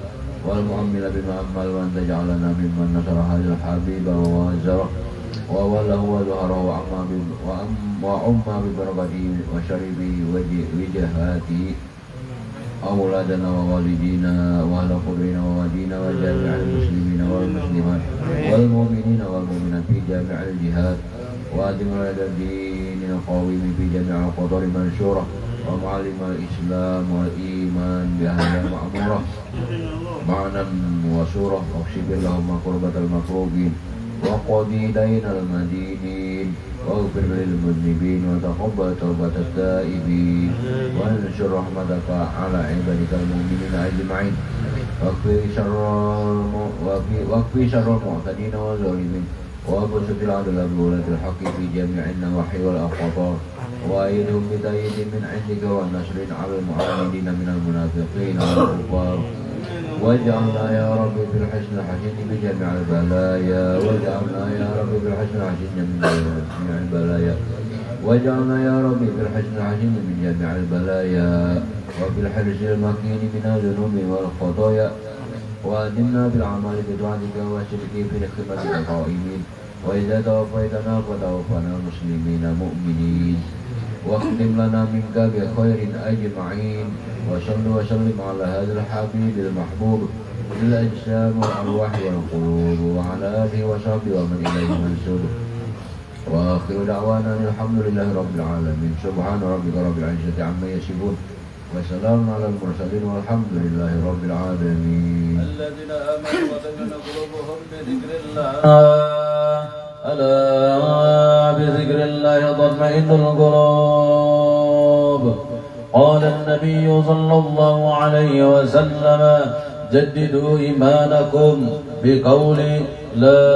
[SPEAKER 2] والمؤمل بما أمل، وأن تجعلنا ممن نصر هذا الحبيب ووازره ووله وظهره وعم ببركته وشربه وجهاته أولادنا ووالدينا وأهل قبرنا ووالدينا وجميع المسلمين والمسلمات والمؤمنين والمؤمنات في جميع الجهات، وأدم لنا الدين القويم في جميع القطر منشورة، ومعلم الإسلام والإيمان بهذا المأمورة معنى وسورة، واكشف اللهم كربة المكروبين وقضي دين المدينين واغفر للمذنبين وتقبل توبة التائبين، وانشر رحمتك على عبادك المؤمنين أجمعين، واكفي شر المعتدين والظالمين، وابسط العدل بولاة الحق في جميع النواحي والأقطار، وأيدهم بتأييد من عندك والنصر على المعاندين من المنافقين والكفار، واجعلنا يا رب في الحسن الحسين بجميع البلايا، واجعلنا يا رب في الحسن الحسين من جميع البلايا، واجعلنا يا رب في الحسن الحسين من جميع البلايا، وفي الحرز المكين من الذنوب والخطايا، وأدمنا بالأعمال بطاعتك والشرك في خدمتك قائمين، وإذا توفيتنا فتوفنا مسلمين مؤمنين، واختم لنا منك بخير أجمعين، وصل وسلم على هذا الحبيب المحبوب للأجسام والأرواح والقلوب، وعلى آله وصحبه ومن إليه منسوب، وآخر دعوانا الحمد لله رب العالمين، سبحان ربك رب العزة عما يصفون، وسلام على المرسلين والحمد لله رب العالمين.
[SPEAKER 1] الذين آمنوا وتطمئن قلوبهم بذكر الله، ألا بذكر الله تطمئن القلوب. قال النبي صلى الله عليه وسلم: جددوا إيمانكم بقول لا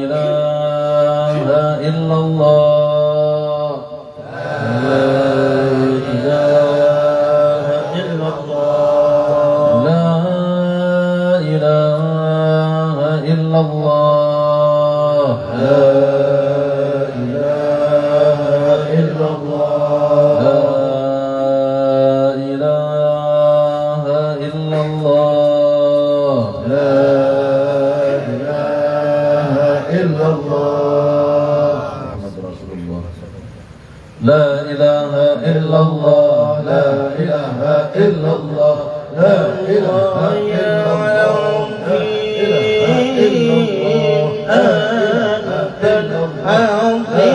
[SPEAKER 1] إله إلا الله، لا إله إلا الله، لا إله إلا الله، لا إله إلا الله، لا إله إلا الله، لا إله إلا الله، محمد رسول الله، لا إله إلا الله، لا إله إلا الله، لا إله إلا الله، لا إله إلا الله، أنت العظيم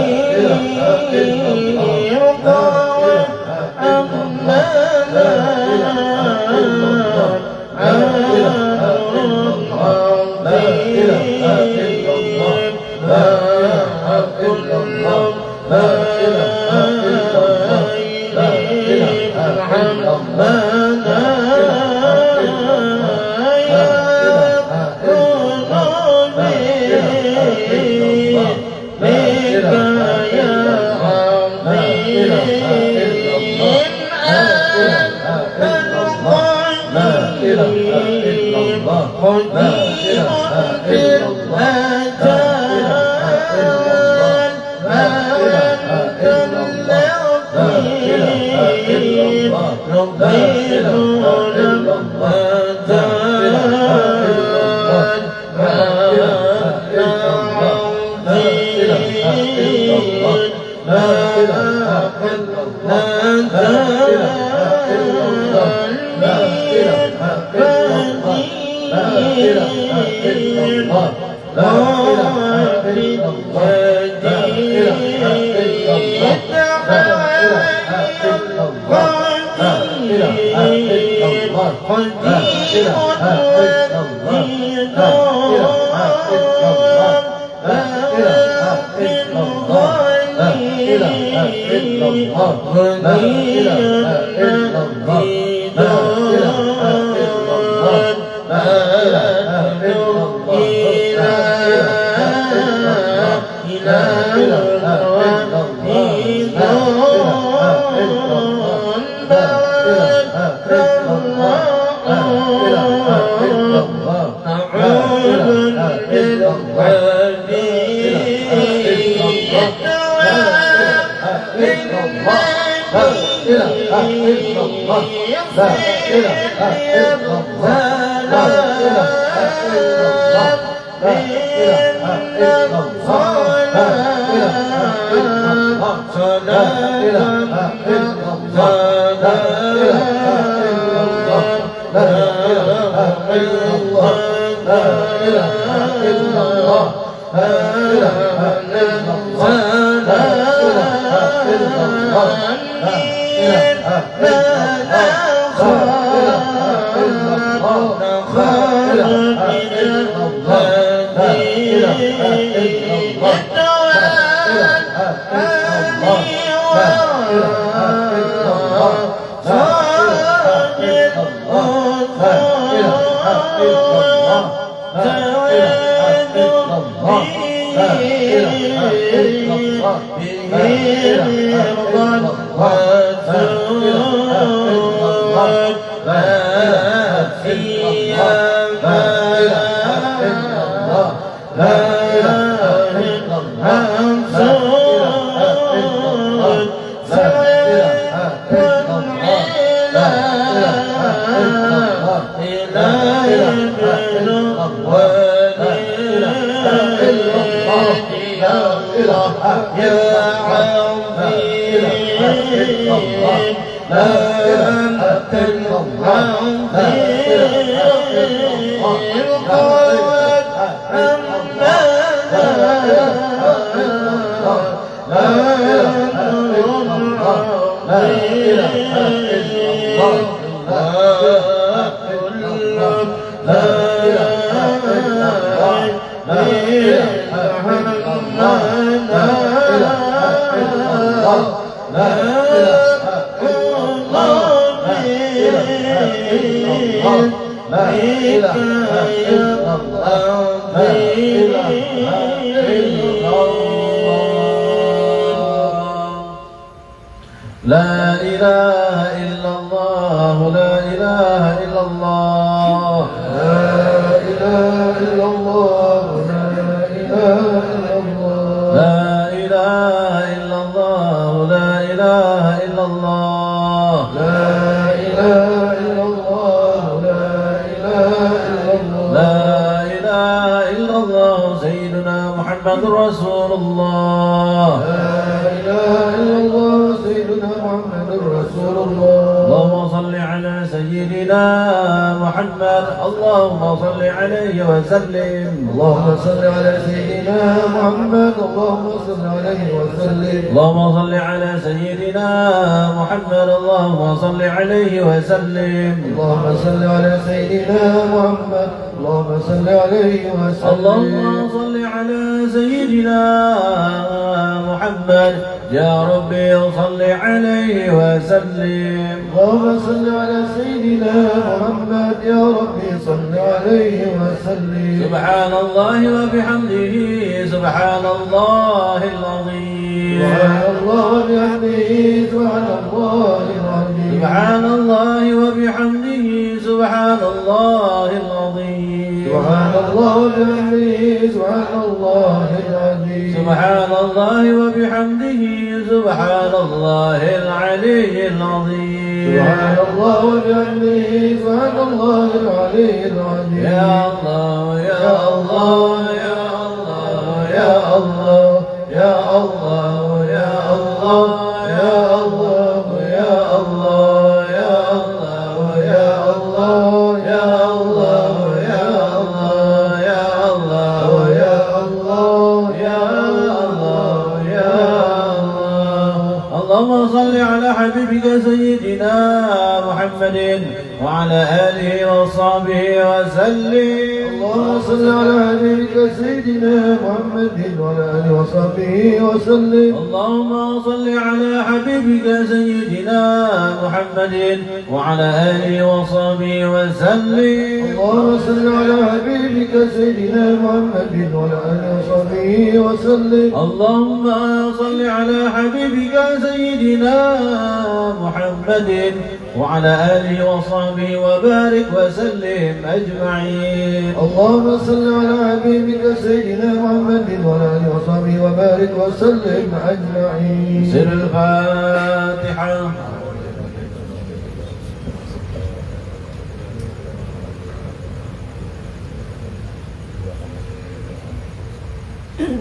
[SPEAKER 1] وعلى آله وصحبه وبارك وسلم أجمعين.
[SPEAKER 2] اللهم صل على حبيبك سيدنا محمد وعلى آله وصحبه وبارك وسلم أجمعين.
[SPEAKER 1] سر الفاتحة.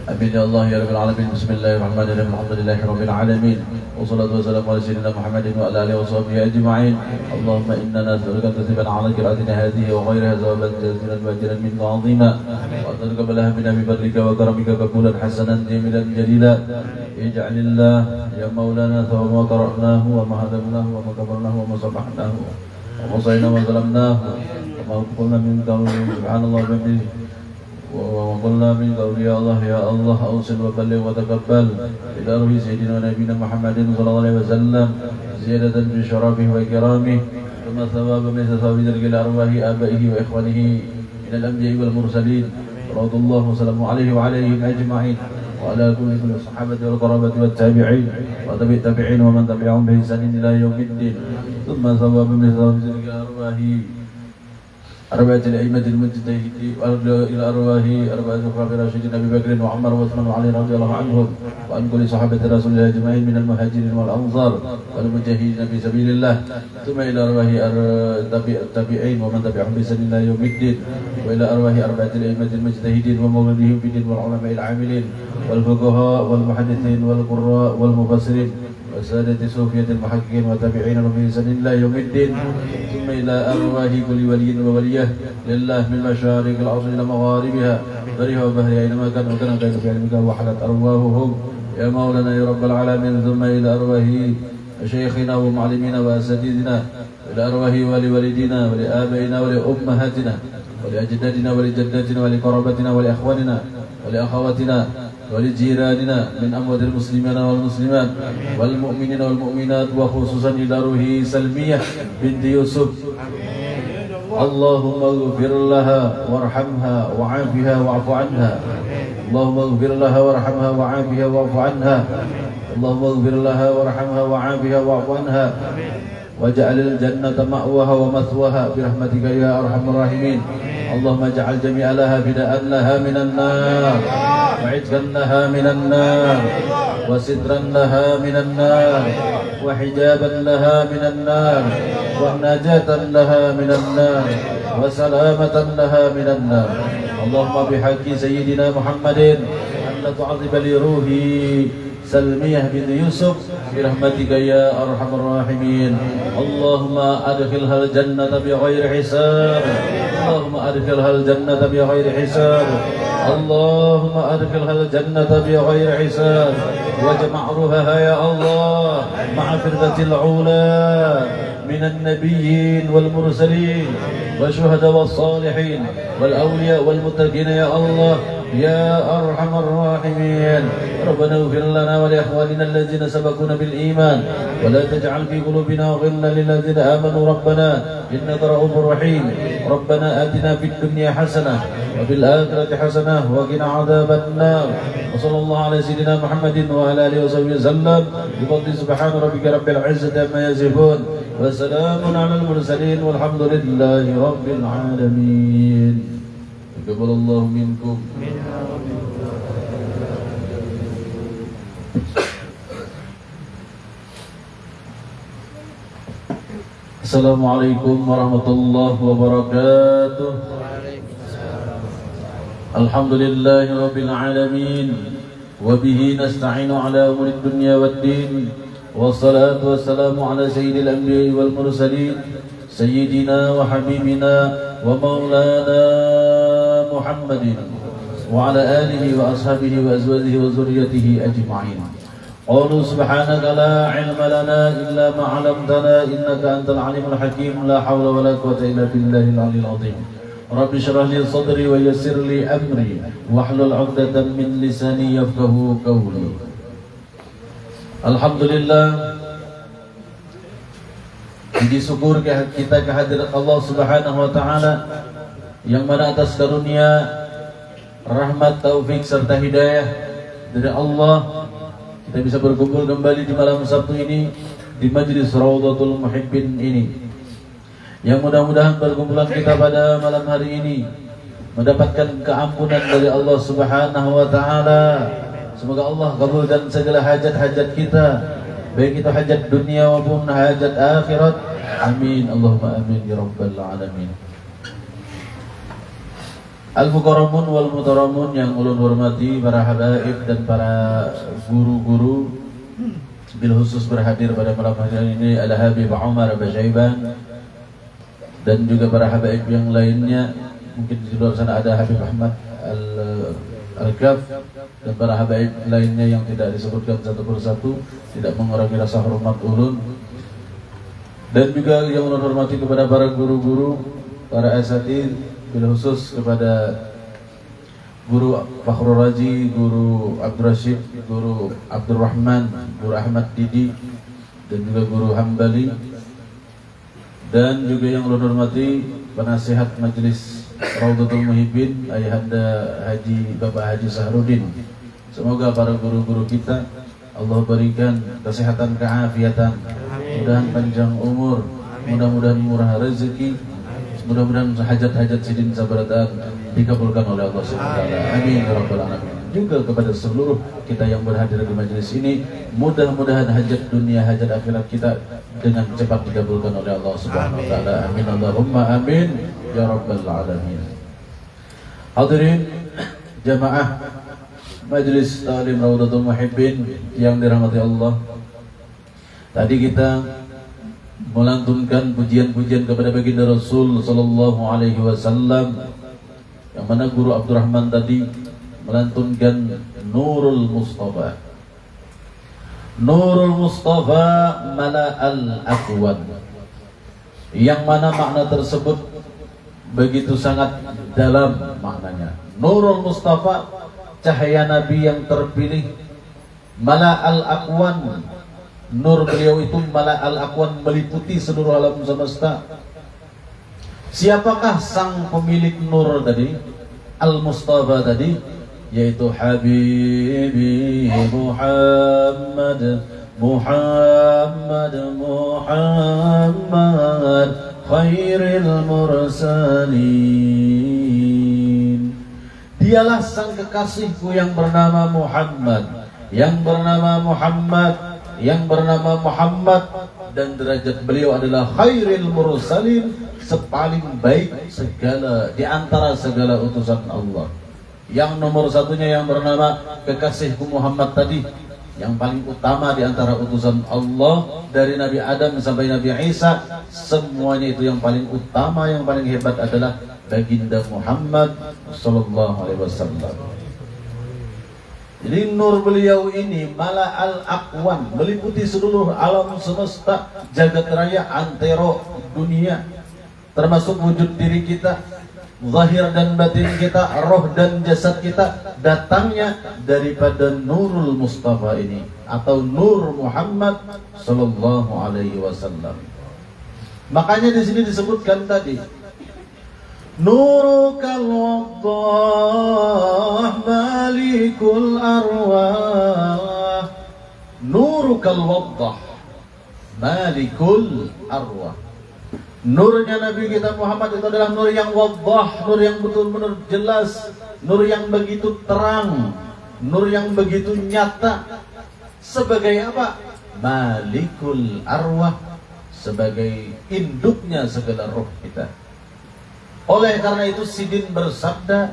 [SPEAKER 1] Amin ya Allah ya Rabbil Alamin. Bismillahirrahmanirrahim. Alhamdulillahi Rabbil Alamin. Wassalatu wassalamu ala sayyidina Muhammadin wa ala alihi wa sahbihi ajma'in. Allahumma inna nas'aluka tasiban ala qira'atina hadhihi wa ghayriha zawaban jazilan wa ajran minka 'azima. Wa taqabbalaha minna bi fadlika wa karamika qabulan hasanan jamilan jalila. Ij'alillah ya maulana thawma qara'nahu wa ma hadamnahu wa ma kabarnahu wa ma sabahnahu wa ma sayna wa zalamnahu wa ma qulna min qawli subhanallah wa bihamdihi وقلنا من قول يا الله أوصل وبلغ وتقبل إلى روح سيدنا ونبينا محمد صلى الله عليه وسلم زيادة في شرفه وإكرامه ثم ثواب مثل ثواب ذلك لأرواح آبائه وإخوانه من الأنبياء والمرسلين رضي الله وسلامه عليه وعليهم أجمعين وعلى كل الصحابة والقرابة والتابعين وتبع التابعين ومن تبعهم بإحسان إلى يوم الدين ثم ثواب مثل ثواب ذلك لأرواح أربعة الأئمة المجتهدين إلى أرواح أربعة الخلفاء الراشدين أبي بكر وعمر وعثمان وعلي رضي الله عنهم وعن كل صحابة رسول الله أجمعين من المهاجرين والأنصار والمجاهدين في سبيل الله ثم إلى أرواح التابعين ومن تبعهم بإحسان إلى يوم الدين وإلى أرواح أربعة الأئمة المجتهدين ومولديهم في الدين والعلماء العاملين والفقهاء والمحدثين والقراء والمفسرين وسادة صوفية المحققين وتابعين بإحسان إلى يوم الدين ثم إلى أرواح كل ولي وولية لله من مشارق الأرض إلى مغاربها برها وبهرها أينما كان وكان كيف في علمك وحلت أرواحهم يا مولانا يا رب العالمين ثم إلى أرواح شيخنا ومعلمينا وأساتذتنا إلى أرواح ولوالدينا ولآبائنا ولأمهاتنا ولأجدادنا ولجداتنا ولقرابتنا ولأخواننا ولأخواتنا ولجيراننا من أموات المسلمين والمسلمات والمؤمنين والمؤمنات وخصوصا إلى روح سلمية بنت يوسف اللهم اغفر لها وارحمها وعافها واعف عنها اللهم اغفر لها وارحمها وعافها واعف عنها اللهم اغفر لها وارحمها وعافها واعف عنها واجعل الجنة مأواها ومثواها برحمتك يا أرحم الراحمين اللهم اجعل جميع لها فداء لها من النار وعتقا لها من النار وسترا لها من النار وحجابا لها من النار ونجاة لها من النار وسلامة لها من النار اللهم بحق سيدنا محمد أن تعظم لروحي سلمية بنت يوسف برحمتك يا أرحم الراحمين اللهم أدخلها الجنة بغير حساب اللهم أدخلها الجنة بغير حساب اللهم أدخلها الجنة بغير حساب واجمع روحها يا الله مع فردة العلا من النبيين والمرسلين والشهداء والصالحين والأولياء والمتقين يا الله يا أرحم الراحمين ربنا اغفر لنا ولإخواننا الذين سبقونا بالإيمان ولا تجعل في قلوبنا غلا للذين آمنوا ربنا إنك رؤوف رحيم ربنا آتنا في الدنيا حسنة وفي الآخرة حسنة وقنا عذاب النار وصلى الله على سيدنا محمد وعلى آله وصحبه وسلم بفضل سبحان ربك رب العزة عما يصفون وسلام على المرسلين والحمد لله رب العالمين تقبل الله منكم Assalamualaikum warahmatullahi wabarakatuh. Alhamdulillahi rabbil alamin wa bihi nasta'inu ala umuri dunya waddin wassalatu wassalamu ala sayyidil anbiya'i wal mursalin sayyidina wa habibina wa maulana Muhammadin wa ala alihi wa ashabihi wa azwajihi wa zurriyyatihi ajma'in. قالوا سبحانك لا علم لنا إلا ما علمتنا إنك أنت العليم الحكيم لا حول ولا قوة إلا بالله العلي العظيم رب اشرح لي صدري ويسر لي أمري واحلل عقدة من لساني يفقه قولي. Alhamdulillah, puji syukur kita kehadirat Allah Subhanahu wa taala yang mana atas karunia, rahmat, taufik serta hidayah dari Allah kita bisa berkumpul kembali di malam Sabtu ini di Majlis Raudhatul Muhibbin ini, yang mudah-mudahan perkumpulan kita pada malam hari ini mendapatkan keampunan dari Allah Subhanahu wa taala. Semoga Allah kabulkan segala hajat-hajat kita, baik itu hajat dunia maupun hajat akhirat. Amin Allahumma amin ya rabbal alamin. Al-Mukarramun wal Mutaramun yang ulun hormati, para habaib dan para guru-guru, bil khusus berhadir pada malam hari ini ada Habib Umar Bajaiban dan juga para habaib yang lainnya. Mungkin di luar sana ada Habib Ahmad Al-Kaf dan para habaib lainnya yang tidak disebutkan satu persatu, tidak mengurangi rasa hormat ulun. Dan juga yang ulun hormati kepada para guru-guru, para asatidz, bil khusus kepada Guru Fakhrul Razi, Guru Abdul Rashid, Guru Abdul Rahman, Guru Ahmad Didi, dan juga Guru Hambali, dan juga yang ulun hormati penasihat Majelis Raudhatul Muhibbin, Ayahanda Haji Bapak Haji Sahrudin. Semoga para guru-guru kita Allah berikan kesehatan, keafiatan, mudah-mudahan panjang umur, mudah-mudahan murah rezeki, mudah-mudahan hajat-hajat sidin sabarataan dikabulkan oleh Allah Subhanahu wa taala. Amin ya rabbal alamin. Juga kepada seluruh kita yang berhadir di majelis ini, mudah-mudahan hajat dunia, hajat akhirat kita dengan cepat dikabulkan oleh Allah Subhanahu wa taala. Amin Allahumma amin ya rabbal alamin. Hadirin jamaah Majelis Ta'lim Raudhatul Muhibbin yang dirahmati Allah, tadi kita melantunkan pujian-pujian kepada baginda Rasul sallallahu alaihi wasallam, yang mana Guru Abdurrahman tadi melantunkan Nurul Mustafa. Nurul Mustafa mala'al akwan, yang mana makna tersebut begitu sangat dalam maknanya. Nurul Mustafa, cahaya Nabi yang terpilih. Mala'al akwan, nur beliau itu mala'al akwan, meliputi seluruh alam semesta. Siapakah sang pemilik nur tadi, Al-Mustafa tadi? Yaitu Habibi Muhammad, Muhammad, Muhammad khairil mursalin. Dialah sang kekasihku yang bernama Muhammad, yang bernama Muhammad, yang bernama Muhammad, dan derajat beliau adalah khairil mursalin, sepaling baik segala di antara segala utusan Allah. Yang nomor satunya yang bernama kekasihku Muhammad tadi, yang paling utama di antara utusan Allah, dari Nabi Adam sampai Nabi Isa, semuanya itu yang paling utama, yang paling hebat adalah baginda Muhammad sallallahu alaihi wasallam. Jadi nur beliau ini mala'al akwan, meliputi seluruh alam semesta, jagat raya, antero dunia, termasuk wujud diri kita, zahir dan batin kita, roh dan jasad kita, datangnya daripada Nurul Mustafa ini, atau Nur Muhammad sallallahu alaihi wasallam. Makanya di sini disebutkan tadi, Nurukal waddah malikul arwah. Nurukal waddah malikul arwah. Nurnya Nabi kita Muhammad itu adalah nur yang waddah, nur yang betul-betul jelas, nur yang begitu terang, nur yang begitu nyata. Sebagai apa? Malikul arwah, sebagai induknya segala roh kita. Oleh karena itu Sidin bersabda,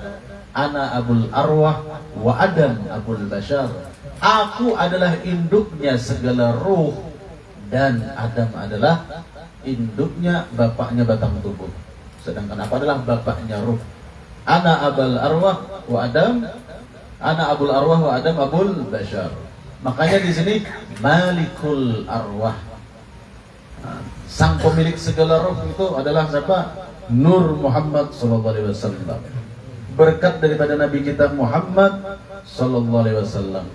[SPEAKER 1] Ana abul arwah wa Adam abul bashar. Aku adalah induknya segala ruh, dan Adam adalah induknya, bapaknya batang tubuh. Sedangkan apa adalah bapaknya ruh. Ana abul arwah wa Adam, Ana abul arwah wa Adam abul bashar. Makanya di sini Malikul arwah. Sang pemilik segala roh itu adalah siapa? Nur Muhammad sallallahu alaihi wasallam. Berkat daripada Nabi kita Muhammad sallallahu alaihi wasallam.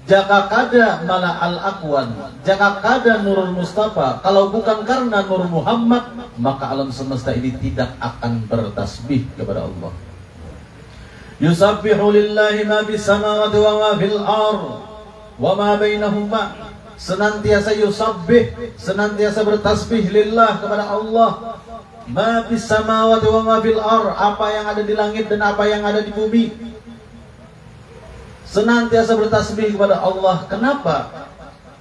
[SPEAKER 1] Jaka kada mala al-aqwan, jaka kada Nurul Mustafa, kalau bukan karena Nur Muhammad, maka alam semesta ini tidak akan bertasbih kepada Allah. Yusabbihu lillahi ma bis samawati wa ma fil ardh wa ma bainahuma. senantiasa yusabbih, senantiasa bertasbih lillah kepada Allah. Ma fis samawati wa ma fil ar, apa yang ada di langit dan apa yang ada di bumi. Senantiasa bertasbih kepada Allah. Kenapa?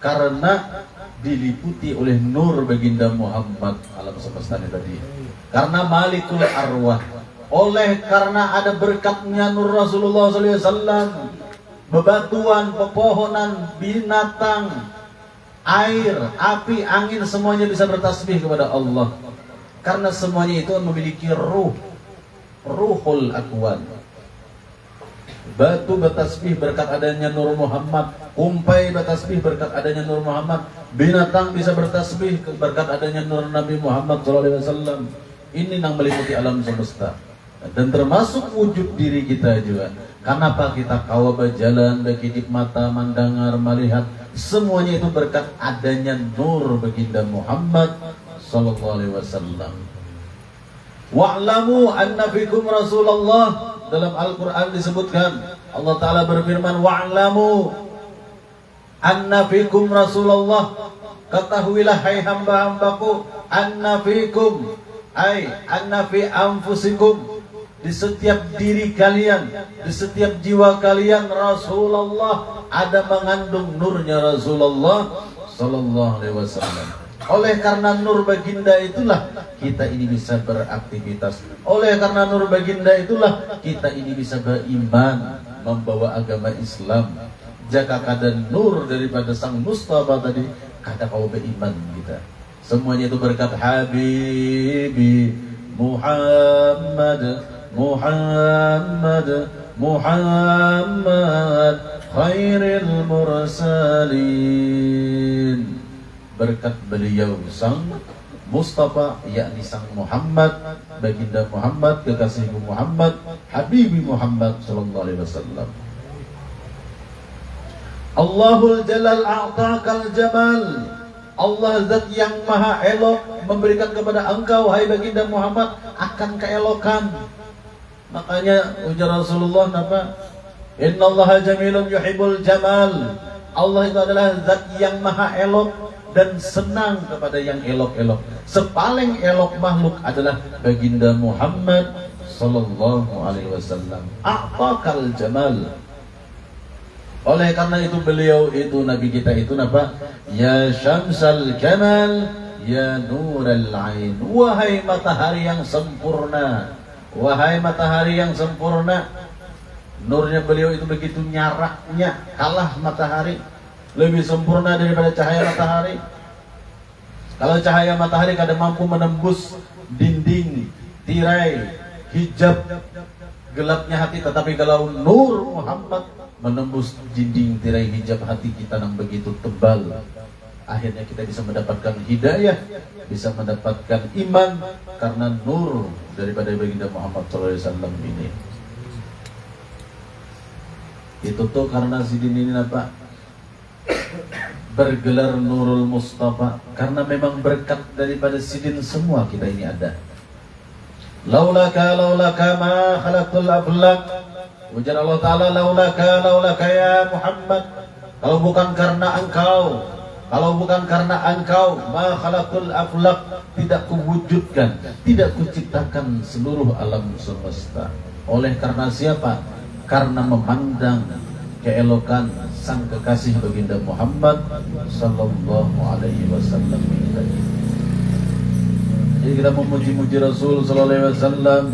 [SPEAKER 1] Karena diliputi oleh nur baginda Muhammad alam semesta ini tadi. Karena malikul arwah. Oleh karena ada berkatnya nur Rasulullah SAW, bebatuan, pepohonan, binatang, air, api, angin, semuanya bisa bertasbih kepada Allah. Karena semuanya itu memiliki ruhul akwan. Batu bertasbih berkat adanya Nur Muhammad, kumpai bertasbih berkat adanya Nur Muhammad, binatang bisa bertasbih berkat adanya Nur Nabi Muhammad SAW. Ini yang meliputi alam semesta dan termasuk wujud diri kita juga. Kenapa kita kawa berjalan, berkedip mata, mendengar, melihat, semuanya itu berkat adanya Nur baginda Muhammad SAW. Wa'lamu anna fikum Rasulullah. Dalam Al-Quran disebutkan, Allah Ta'ala berfirman, wa'lamu anna fikum Rasulullah. Ketahuilah hai hamba-hambaku, anna fikum, ay anna fi anfusikum, di setiap diri kalian, di setiap jiwa kalian, Rasulullah, ada mengandung nurnya Rasulullah Sallallahu Alaihi Wasallam. Oleh karena nur baginda itulah kita ini bisa beraktivitas. Oleh karena nur baginda itulah kita ini bisa beriman, membawa agama Islam. Jika kada nur daripada sang Mustafa tadi, kada kau beriman kita. Semuanya itu berkat Habibi Muhammad, Muhammad, Muhammad, khairil mursalin. Berkat beliau sang Mustafa, yakni sang Muhammad, baginda Muhammad, kekasihku Muhammad, Habibi Muhammad sallallahu alaihi wasallam. Allahul Jalal a'taqal jamal. Allah zat yang maha elok memberikan kepada engkau hai baginda Muhammad akan keelokan. Makanya ujar Rasulullah apa? Innallaha jamilun yuhibbul jamal. Allah itu adalah zat yang maha elok dan senang kepada yang elok-elok. Sepaling elok makhluk adalah baginda Muhammad sallallahu alaihi wasallam. A'taqal jamal. Oleh karena itu beliau itu nabi kita itu apa? Ya syamsal kamal, ya nural ain. Wahai matahari yang sempurna, wahai matahari yang sempurna. Nurnya beliau itu begitu nyaraknya, kalah matahari. Lebih sempurna daripada cahaya matahari. Kalau cahaya matahari kadang mampu menembus dinding, tirai, hijab gelapnya hati, tetapi kalau nur Muhammad menembus dinding, tirai, hijab hati kita yang begitu tebal, akhirnya kita bisa mendapatkan hidayah, bisa mendapatkan iman karena nur daripada baginda Muhammad SAW ini. Itu tuh karena sidin ini apa? Bergelar Nurul Mustafa karena memang berkat daripada sidin semua kita ini ada. Laulaka ma khalaqtul aflaq. Ujar Allah Ta'ala, laulaka ya Muhammad. Kalau bukan karena engkau, ma khalaqtul aflaq, tidak kuwujudkan, tidak kuciptakan seluruh alam semesta. Oleh karena siapa? Karena memandang keelokan sang kekasih baginda Muhammad sallallahu alaihi wasallam. Jadi kita memuji-muji Rasul sallallahu alaihi wasallam.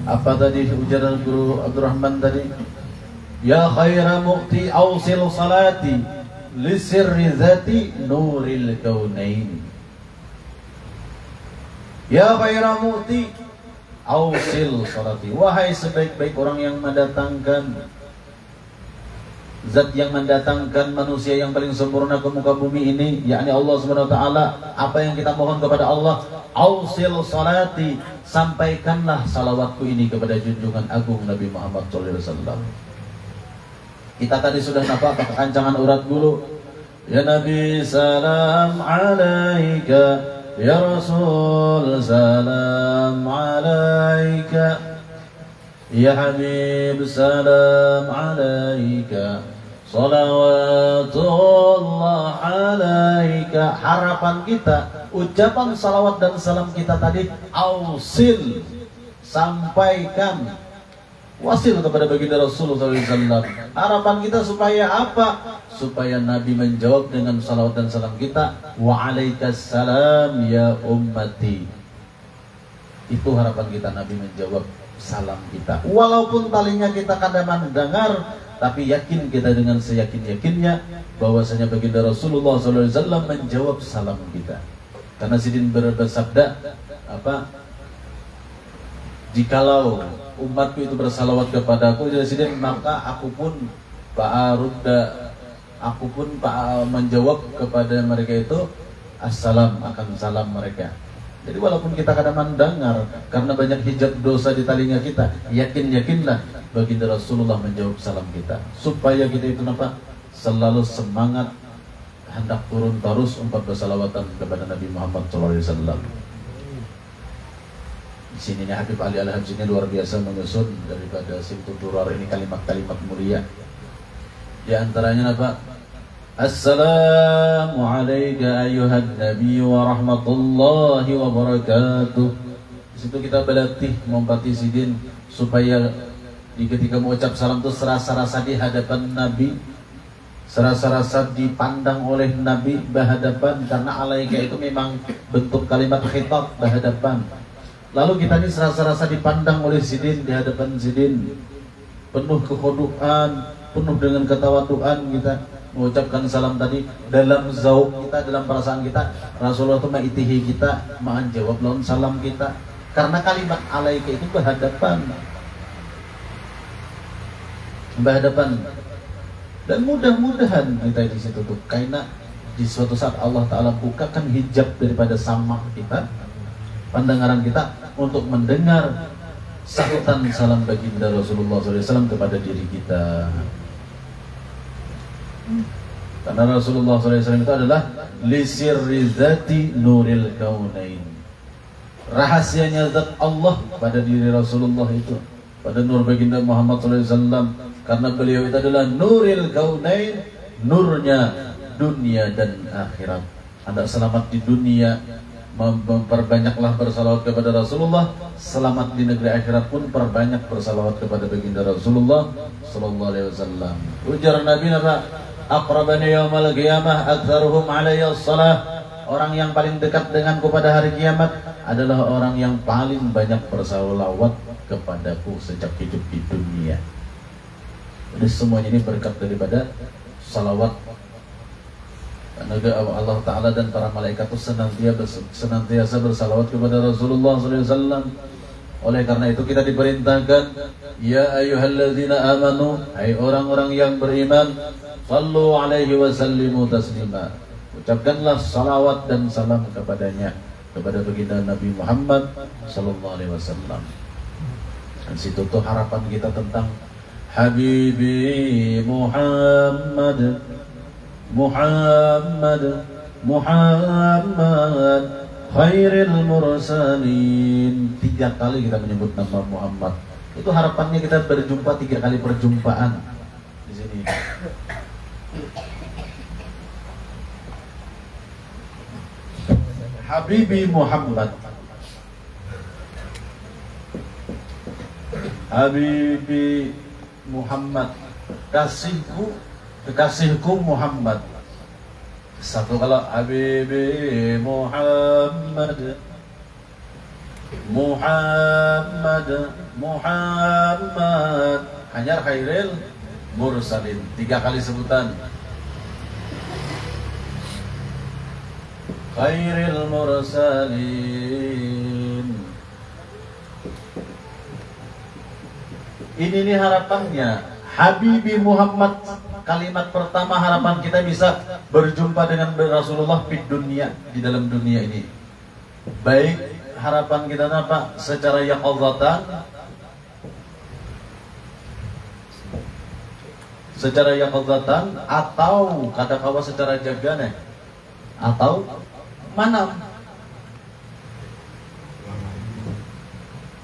[SPEAKER 1] Apa tadi ujaran Guru Abdurrahman tadi? Ya khaira muqti awsil salati li sirri zati nuril kaunain. Ya khaira muqti awsil salati, wahai sebaik-baik orang yang mendatangkan, zat yang mendatangkan manusia yang paling sempurna ke muka bumi ini, yakni Allah Subhanahu wa taala. Apa yang kita mohon kepada Allah? Awsil salati, sampaikanlah salawatku ini kepada junjungan agung Nabi Muhammad SAW. Kita tadi sudah nampak kekancangan urat dulu. Ya Nabi salam alaika, Ya Rasul salam alaika, Ya Habib salam alaika, Salawatullah alaika. Harapan kita, ucapan salawat dan salam kita tadi, ausil, sampaikan, wasil kepada baginda Rasulullah SAW. Harapan kita supaya apa? Supaya Nabi menjawab dengan salawat dan salam kita, wa alaikassalam ya ummati. Itu harapan kita, Nabi menjawab salam kita. Walaupun talinya kita kadang mendengar, tapi yakin kita dengan seyakin-yakinnya bahwasanya baginda Rasulullah SAW menjawab salam kita. Karena Sidin bersabda apa? Jikalau umatku itu bersalawat kepadaku, jadi Sidin, maka aku pun menjawab kepada mereka itu assalam, akan salam mereka. Jadi walaupun kita kadang mendengar, karena banyak hijab dosa di telinga kita, yakinlah baginda Rasulullah menjawab salam kita, supaya kita itu apa? Selalu semangat hendak turun terus empat bersalawatan kepada Nabi Muhammad SAW. Di sini nih Habib Ali Al-Habsyi ini luar biasa menyusun daripada Simtud Durar ini kalimat-kalimat mulia. Di antaranya apa? Assalamu alayka ayuhan nabi wa rahmatullahi wa barakatuh. Di situ kita berlatih mempati Sidin supaya ketika mengucap salam itu serasa-rasa di hadapan Nabi, serasa-rasa dipandang oleh Nabi berhadapan, karena alaika itu memang bentuk kalimat khitab berhadapan. Lalu kita ini serasa-rasa dipandang oleh Sidin, di hadapan Sidin, penuh kekhuduan, penuh dengan ketawaduan kita mengucapkan salam tadi, dalam zauq kita, dalam perasaan kita, Rasulullah itu ma'itihi kita, menjawab lawan salam kita, karena kalimat alaika itu berhadapan. Dan mudah-mudahan kita di situ tuh, karena di suatu saat Allah Ta'ala bukakan hijab daripada samak kita, pandangan kita, untuk mendengar sahutan salam baginda Rasulullah SAW kepada diri kita. Karena Rasulullah SAW itu adalah lisirri zati nuril kaunain. Rahasianya zat Allah pada diri Rasulullah itu, pada nur baginda Muhammad SAW. Karena beliau itu adalah nuril kaunain, nurnya dunia dan akhirat. Anda selamat di dunia, memperbanyaklah bersalawat kepada Rasulullah. Selamat di negeri akhirat pun perbanyak bersalawat kepada baginda Rasulullah sallallahu alaihi wasallam. Ujar Nabi apa? Aqrabani yaumal qiyamah aktsaruhum alayya shalah. Orang yang paling dekat denganku pada hari kiamat adalah orang yang paling banyak bersalawat kepadaku sejak hidup di dunia. Jadi semuanya ini berkat daripada salawat. Karena Allah Ta'ala dan para malaikat itu senantiasa bersalawat kepada Rasulullah SAW. Oleh karena itu kita diperintahkan, ya ayyuhalladzina amanu, hai orang-orang yang beriman, sallu alaihi wa sallimu taslima. Ucapkanlah salawat dan salam kepadanya, kepada baginda Nabi Muhammad sallallahu alaihi wasallam. Dan situ tuh harapan kita tentang Habibi Muhammad, Muhammad, Muhammad, khairil mursalin. 3 kali kita menyebut nama Muhammad. Itu harapannya kita berjumpa 3 kali perjumpaan di sini. Habibi Muhammad, Habibi Muhammad, kasihku, kekasihku Muhammad. Satu kalau Habibi Muhammad, Muhammad, Muhammad, hanya khairil mursalin. 3 kali sebutan. Khairil mursalin. Ini nih harapannya, Habibi Muhammad. Kalimat pertama harapan kita bisa berjumpa dengan Rasulullah di dunia, di dalam dunia ini. Baik harapan kita apa? Secara yaqadzatan, secara yaqadzatan, atau kadang-kala secara jagane, atau mana?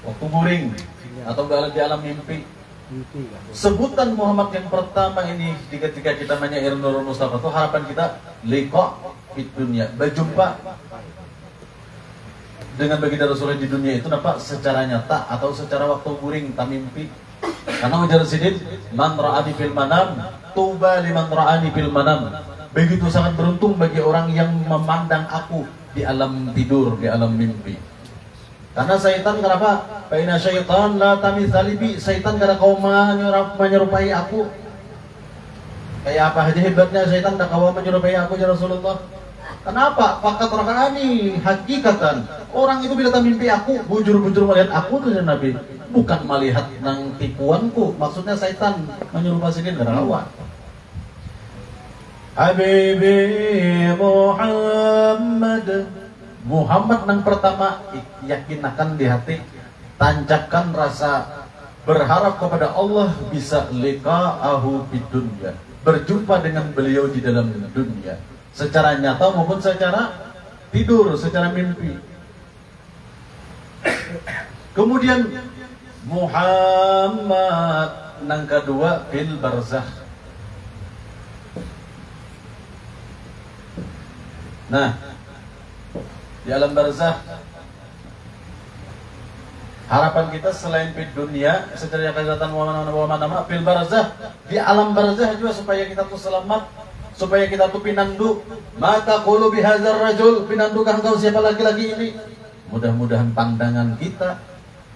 [SPEAKER 1] Waktu guring atau di alam mimpi. Sebutan Muhammad yang pertama ini ketika kita menyair Nurul Mustafa itu harapan kita liqa fid dunya, berjumpa dengan baginda Rasulullah di dunia itu nampak secara nyata atau secara waktu guring tak mimpi. Karena ujar Sidin, man ra'ani fil manam, tuba liman ra'ani fil manam. Begitu sangat beruntung bagi orang yang memandang aku di alam tidur, di alam mimpi. Karena syaitan kenapa? Fa inna syaitan la tamithali bi. Syaitan karena kau menyerupai aku. Kayak apa aja hebatnya syaitan tak kau menyerupai aku ya Rasulullah. Kenapa? Fakat rakaani hakikatan. Orang itu bila tak mimpi aku, bujur-bujur melihat aku tuh ya Nabi. Bukan melihat nang tipuanku. Maksudnya syaitan menyerupai sidin karena lawan. Habibi Muhammad yang pertama yakinkan di hati, tancapkan rasa berharap kepada Allah bisa liqa'ahu fid dunya, berjumpa dengan beliau di dalam dunia secara nyata maupun secara tidur, secara mimpi. Kemudian Muhammad yang kedua fil barzakh. Nah, di alam barzakh harapan kita selain di dunia secara kesehatan wa fil barzakh, di alam barzakh juga supaya kita tuh selamat, supaya kita tuh pinandu. Mata qulu bihadzal rajul, pinandukah engkau siapa laki-laki ini? Mudah-mudahan pandangan kita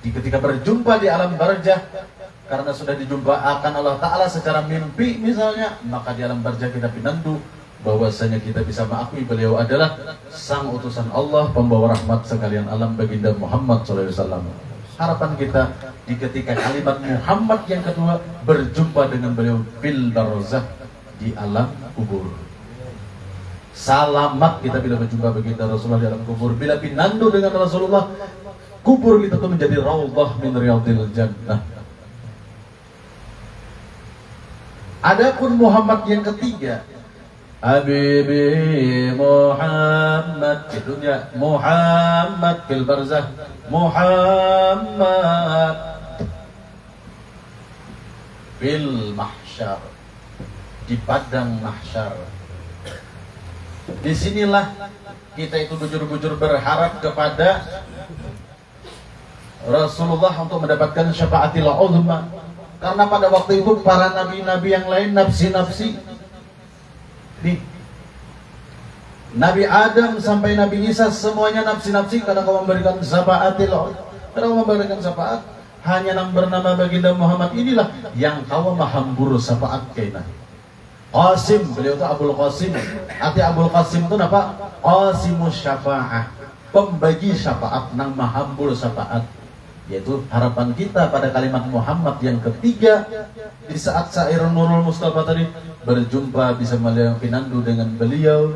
[SPEAKER 1] ketika berjumpa di alam barzakh, karena sudah dijumpa akan Allah Ta'ala secara mimpi misalnya, maka di alam barzakh kita pinandu bahwasanya kita bisa mengakui beliau adalah sang utusan Allah, pembawa rahmat sekalian alam, baginda Muhammad SAW. Harapan kita di ketika kalimat Muhammad yang kedua berjumpa dengan beliau fil barzakh, di alam kubur. Selamat kita bila berjumpa baginda Rasulullah di alam kubur. Bila pinandu dengan Rasulullah, kubur kita itu menjadi raudhah min riyadil jannah. Adapun Muhammad yang ketiga, Habibi Muhammad di dunia, Muhammad fil barzakh, Muhammad fil mahsyar, di padang mahsyar. Disinilah kita itu bujur-bujur berharap kepada Rasulullah untuk mendapatkan syafaatil uzma. Karena pada waktu itu para nabi-nabi yang lain nafsi-nafsi. Nih, Nabi Adam sampai Nabi Isa semuanya nafsi-nafsi karena kau memberikan syafaatil uzma. Karena kau memberikan syafaat, hanya yang bernama baginda Muhammad inilah yang kau mahambur syafaat kainah. Qasim, beliau itu Abul Qasim. Arti Abul Qasim itu apa? Qasimus syafa'ah, pembagi syafaat, nang mahambur syafaat. Yaitu harapan kita pada kalimat Muhammad yang ketiga, di saat syair Nurul Mustafa tadi berjumpa bisa melihat pinandu dengan beliau,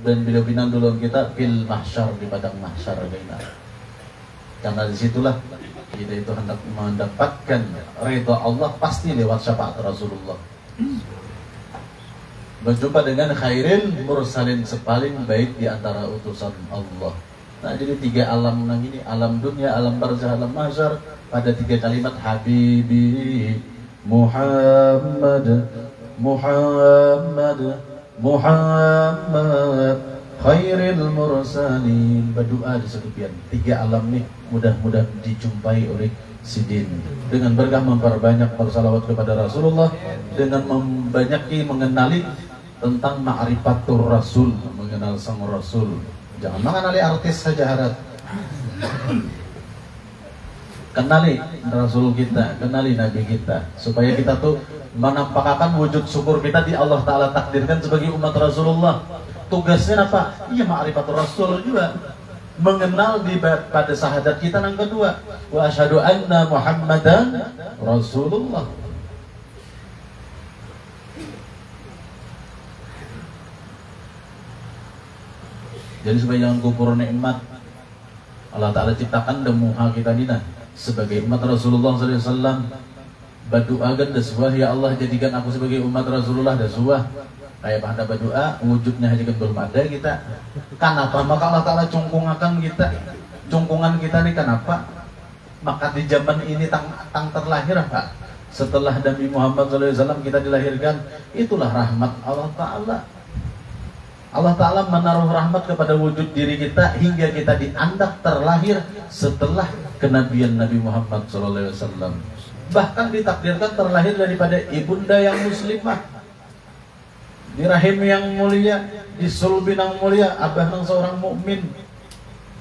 [SPEAKER 1] dan beliau pinandu dengan kita fil mahsyar, di padang mahsyar. Karena disitulah kita itu hendak mendapatkan ridha Allah pasti lewat syafaat Rasulullah. Berjumpa dengan khairil mursalin, sepaling baik di antara utusan Allah. Nah, jadi tiga alam ini, alam dunia, alam barzakh, alam mahsyar, pada tiga kalimat Habibi Muhammad, Muhammad, Muhammad khairil mursalin. Berdoa di sekian tiga alam ini mudah-mudahan dijumpai oleh Sidin dengan berkah memperbanyak bersalawat kepada Rasulullah, dengan membanyaki mengenali tentang ma'rifatur Rasul, mengenal sang Rasul. Jangan mengenali artis saja harap. Kenali Rasul kita, kenali Nabi kita, supaya kita tuh menampakkan wujud syukur kita di Allah Ta'ala takdirkan sebagai umat Rasulullah. Tugasnya apa? Iya, ma'rifatur Rasul juga, mengenal di pada syahadat kita yang kedua, wa asyhadu anna Muhammadan Rasulullah. Jadi supaya jangan kufur nikmat Allah Ta'ala ciptakan demuha kita dina sebagai umat Rasulullah SAW. Berdoakan dasuah, ya Allah jadikan aku sebagai umat Rasulullah dasuah. Kayak pada berdoa wujudnya aja kan belum ada kita. Kenapa? Maka Allah Ta'ala cungkungakan kita. Cungkungan kita nih kenapa? Maka di zaman ini tang terlahir apa? setelah Nabi Muhammad SAW kita dilahirkan, itulah rahmat Allah Ta'ala. Allah Ta'ala menaruh rahmat kepada wujud diri kita hingga kita diandak terlahir setelah kenabian Nabi Muhammad SAW. Bahkan ditakdirkan terlahir daripada ibunda yang muslimah, di rahim yang mulia, di sulbi yang mulia, abah ng seorang mukmin.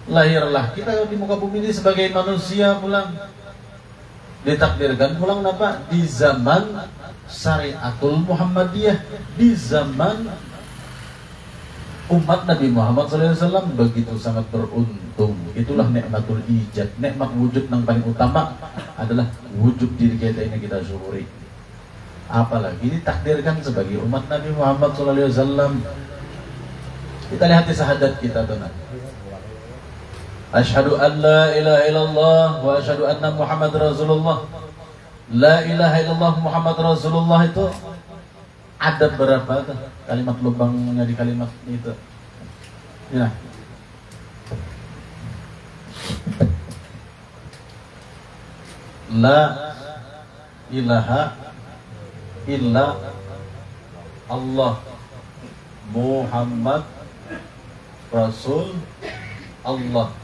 [SPEAKER 1] Lahirlah kita di muka bumi ini sebagai manusia pulang. Ditakdirkan pulang apa? Di zaman syariatul Muhammadiyah, di zaman umat Nabi Muhammad SAW begitu sangat beruntung. Itulah nikmatul ijad, nikmat wujud yang paling utama adalah wujud diri kita ini kita syukuri. Apalagi ditakdirkan sebagai umat Nabi Muhammad SAW. Kita lihat di syahadat kita tuh. Asyhadu an la ilaha illallah wa asyhadu anna Muhammad Rasulullah. La ilaha illallah Muhammad Rasulullah itu ada berapa tuh kalimat lubangnya di kalimat itu? Ya. La ilaha illa Allah Muhammad Rasul Allah.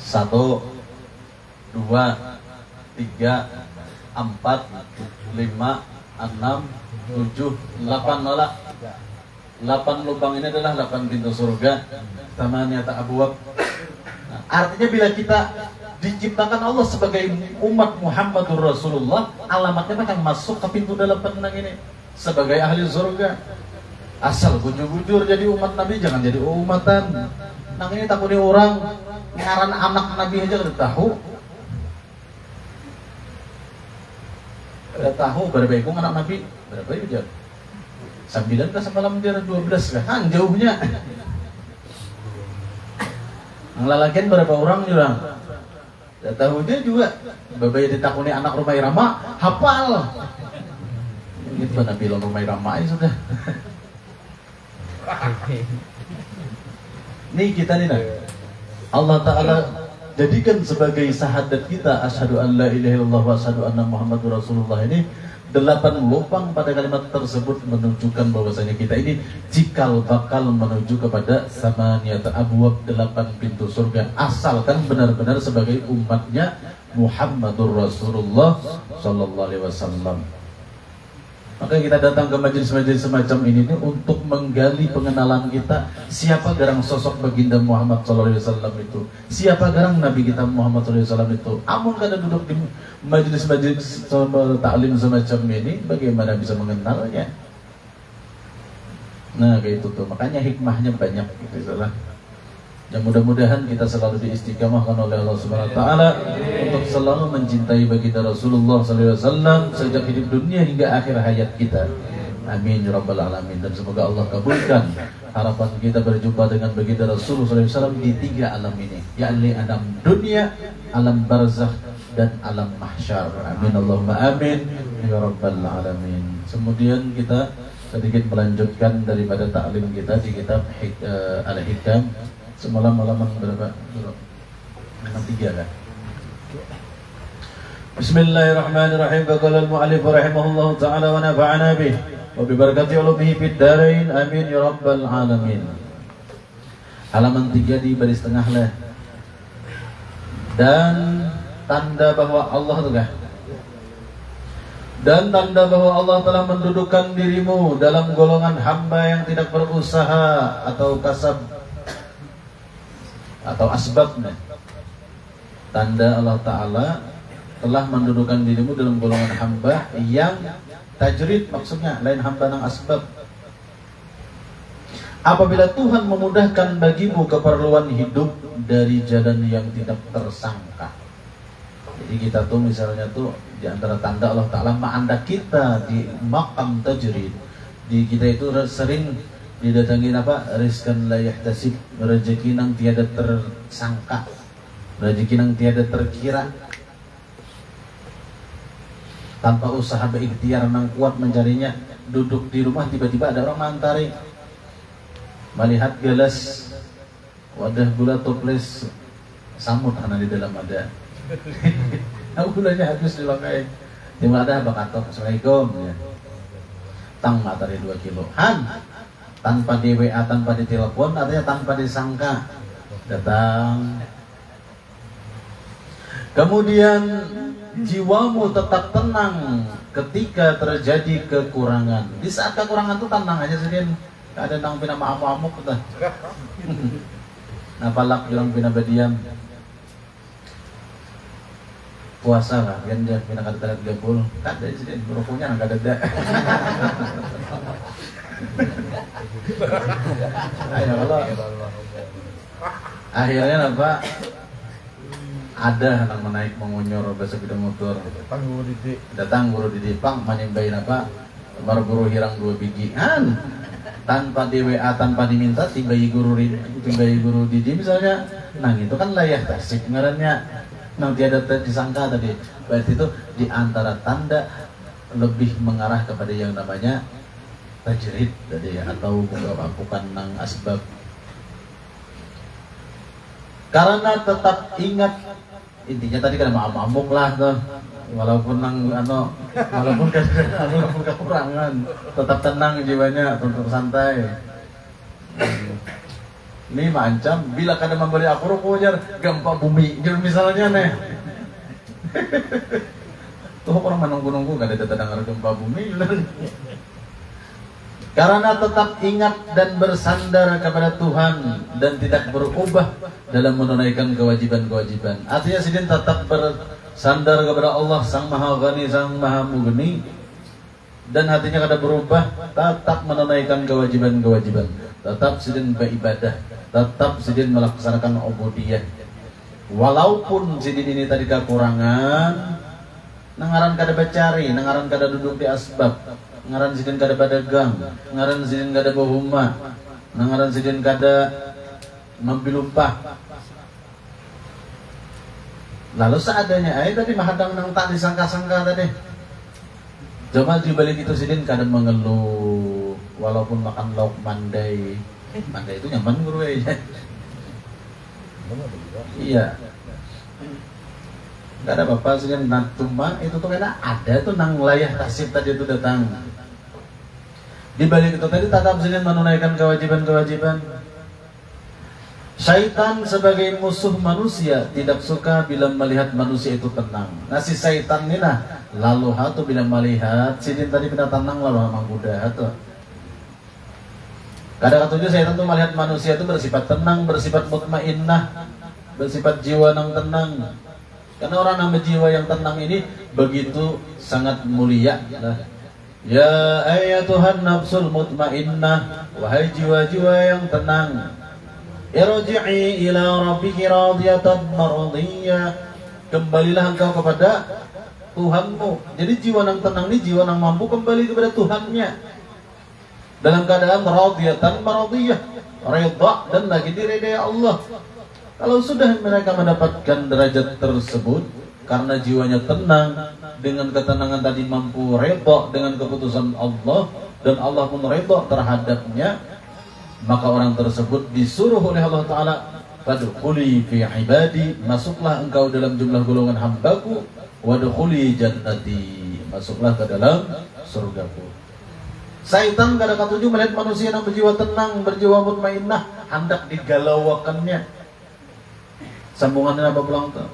[SPEAKER 1] 1, 2, 3, 4, 5, 6, 7, 8 nolak. 8 lubang ini adalah 8 pintu surga. Tamaniyata abwab. Nah, artinya bila kita diciptakan Allah sebagai umat Muhammadur Rasulullah, alamatnya akan masuk ke pintu 8 ini sebagai ahli surga. Asal bujur-bujur jadi umat Nabi, jangan jadi umatan. Nah ini takutnya orang ngaran anak Nabi aja udah tahu. Udah tahu berapa ekor anak Nabi? Berapa ya? 9 ke semalam dia 12 kan jauhnya. Ngelalakin berapa orang juga? Udah tahu dia juga. Bapak ditakuni anak Rumah Irama hafal. Ini pada bilang Rumah Irama ya sudah. Nih kita nih nah. Allah Ta'ala jadikan sebagai syahadat kita asyhadu an la ilaha illallah wa asyhadu anna Muhammadur Rasulullah ini 8 lubang pada kalimat tersebut menunjukkan bahwasanya kita ini cikal bakal menuju kepada samaniyata abwab 8 pintu surga asalkan benar-benar sebagai umatnya Muhammadur Rasulullah sallallahu alaihi wasallam. Maka kita datang ke majelis-majelis semacam ini untuk menggali pengenalan kita siapa garang sosok baginda Muhammad SAW itu, siapa garang Nabi kita Muhammad SAW itu. Amun kada duduk di majelis-majelis taklim semacam ini, bagaimana bisa mengenalnya? Nah kayak itu tuh, makanya hikmahnya banyak gitu lah. Dan mudah-mudahan kita selalu diistiqamahkan oleh Allah Subhanahu wa taala untuk selalu mencintai baginda Rasulullah sallallahu alaihi wasallam sejak hidup dunia hingga akhir hayat kita. Amin ya rabbal alamin. Dan semoga Allah kabulkan harapan kita berjumpa dengan baginda Rasulullah sallallahu alaihi wasallam di 3 alam ini, yakni alam dunia, alam barzakh dan alam mahsyar. Amin Allahumma amin ya rabbal alamin. Kemudian kita sedikit melanjutkan daripada taklim kita di kitab Al-Hikam. Semalam halaman berapa? 63 kan? Bismillahirrahmanirrahim. Qala al-mu'allif rahimahullahu ta'ala wa nafa'ana bih wa bi barakati ulumihi fid dharain amin ya rabbal alamin. Halaman 3 di baris tengah lah. Dan tanda bahwa Allah itu kah? Dan tanda bahwa Allah telah mendudukkan dirimu dalam golongan hamba yang tidak berusaha atau kasab atau asbabnya. Tanda Allah Ta'ala telah mendudukkan dirimu dalam golongan hamba yang tajrid, maksudnya lain hamba ng asbab. Apabila Tuhan memudahkan bagimu keperluan hidup dari jalan yang tidak tersangka. Jadi kita tuh misalnya tuh di antara tanda Allah Ta'ala ma'anda kita di maqam tajrid, di kita itu sering didatangin apa? Rizkan la yahtasib, rezeki yang tiada tersangka, rezeki yang tiada terkira. Tanpa usaha berikhtiar yang kuat mencarinya, duduk di rumah tiba-tiba ada orang mantari, melihat gelas wadah gula toples samut karena di dalam ada
[SPEAKER 5] Gulanya habis di lokai. Timbul ada bakatok assalamualaikum ya. Tang materi 2 kilo. Tanpa di WA, tanpa ditelepon, artinya tanpa disangka datang. Kemudian jiwamu tetap tenang ketika terjadi kekurangan. Di saat kekurangan itu tenang aja sih, gak ada nang pina maaf-maaf kita. Napalak bilang pina badiam. Puasa lah, kan dia pina kata-kata 30. Kada sih, rokoknya nggak ada. Ayo Allah. Akhirnya apa? Ada yang menaik mengunyor bahasa bidang motor. Datang guru di Dipang menyembahin apa? Baru guru hirang 2 biji. Tanpa di WA, tanpa diminta, timbai guru di misalnya. Nah itu kan layah tasik ngarannya. Nah tiada disangka tadi. Berarti itu diantara tanda lebih mengarah kepada yang namanya tajrid tadi ya, atau bukan nang asbab. Karena tetap ingat, intinya tadi kan maaf-maaf lah tuh, walaupun walaupun kekurangan, tetap tenang jiwanya, tetap santai. Ini macam bila kada memberi aku rokoknya gempa bumi, jadi misalnya nih. Tuh orang menunggu-nunggu gak ada dengar gempa bumi. Karena tetap ingat dan bersandar kepada Tuhan dan tidak berubah dalam menunaikan kewajiban-kewajiban. Artinya sidin tetap bersandar kepada Allah Sang Maha Ghani, Sang Maha Mugni, dan hatinya kada berubah, tetap menunaikan kewajiban-kewajiban, tetap sidin beribadah, tetap sidin melaksanakan ubudiyah. Walaupun sidin ini tadi kekurangan, nangaran kada becari, nangaran kada duduk di asbab, ngaran sidin kada badagang, ngaran sidin kada bahuma, ngaran sidin kada membilumpah. Lalu seadanya aja tadi mahadang nang tak disangka-sangka tadi. Coba dibalik itu sidin kada mengeluh, walaupun makan lauk mandai. Mandai itu nyaman guru aja. Iya. Gak ada apa-apa sidin natuma itu tuh karena ada tuh nang layah tasib tadi itu datang. Di balik itu tadi tetap sidin menunaikan kewajiban-kewajiban. Syaitan sebagai musuh manusia tidak suka bila melihat manusia itu tenang. Nah si syaitan ini nah lalu hatu bila melihat sidin tadi bila tenang lalu amang kuda hatu. Kadang ketujuh syaitan tuh melihat manusia itu bersifat tenang, bersifat mutmainnah, bersifat jiwa yang tenang. Karena orang yang berjiwa yang tenang ini begitu sangat mulia. Ya ayatuhan nafsul mutmainnah, wahai jiwa-jiwa yang tenang, irji'i ila rabbiki radiyatan mardiyah, kembalilah engkau kepada Tuhanmu. Jadi jiwa yang tenang ini jiwa yang mampu kembali kepada Tuhannya dalam keadaan radiyatan mardiyah, ridha dan lagi diridai Allah. Kalau sudah mereka mendapatkan derajat tersebut karena jiwanya tenang, dengan ketenangan tadi mampu redha dengan keputusan Allah dan Allah pun redha terhadapnya, maka orang tersebut disuruh oleh Allah Ta'ala, fadkhuli fi ibadi, masuklah engkau dalam jumlah golongan hambaku, wadkhuli jannati, masuklah ke dalam surgaku. Syaitan kada ketujuh melihat manusia yang berjiwa tenang, berjiwa mutmainnah, hendak digalauakannya. Sambungannya apa pulang tuh?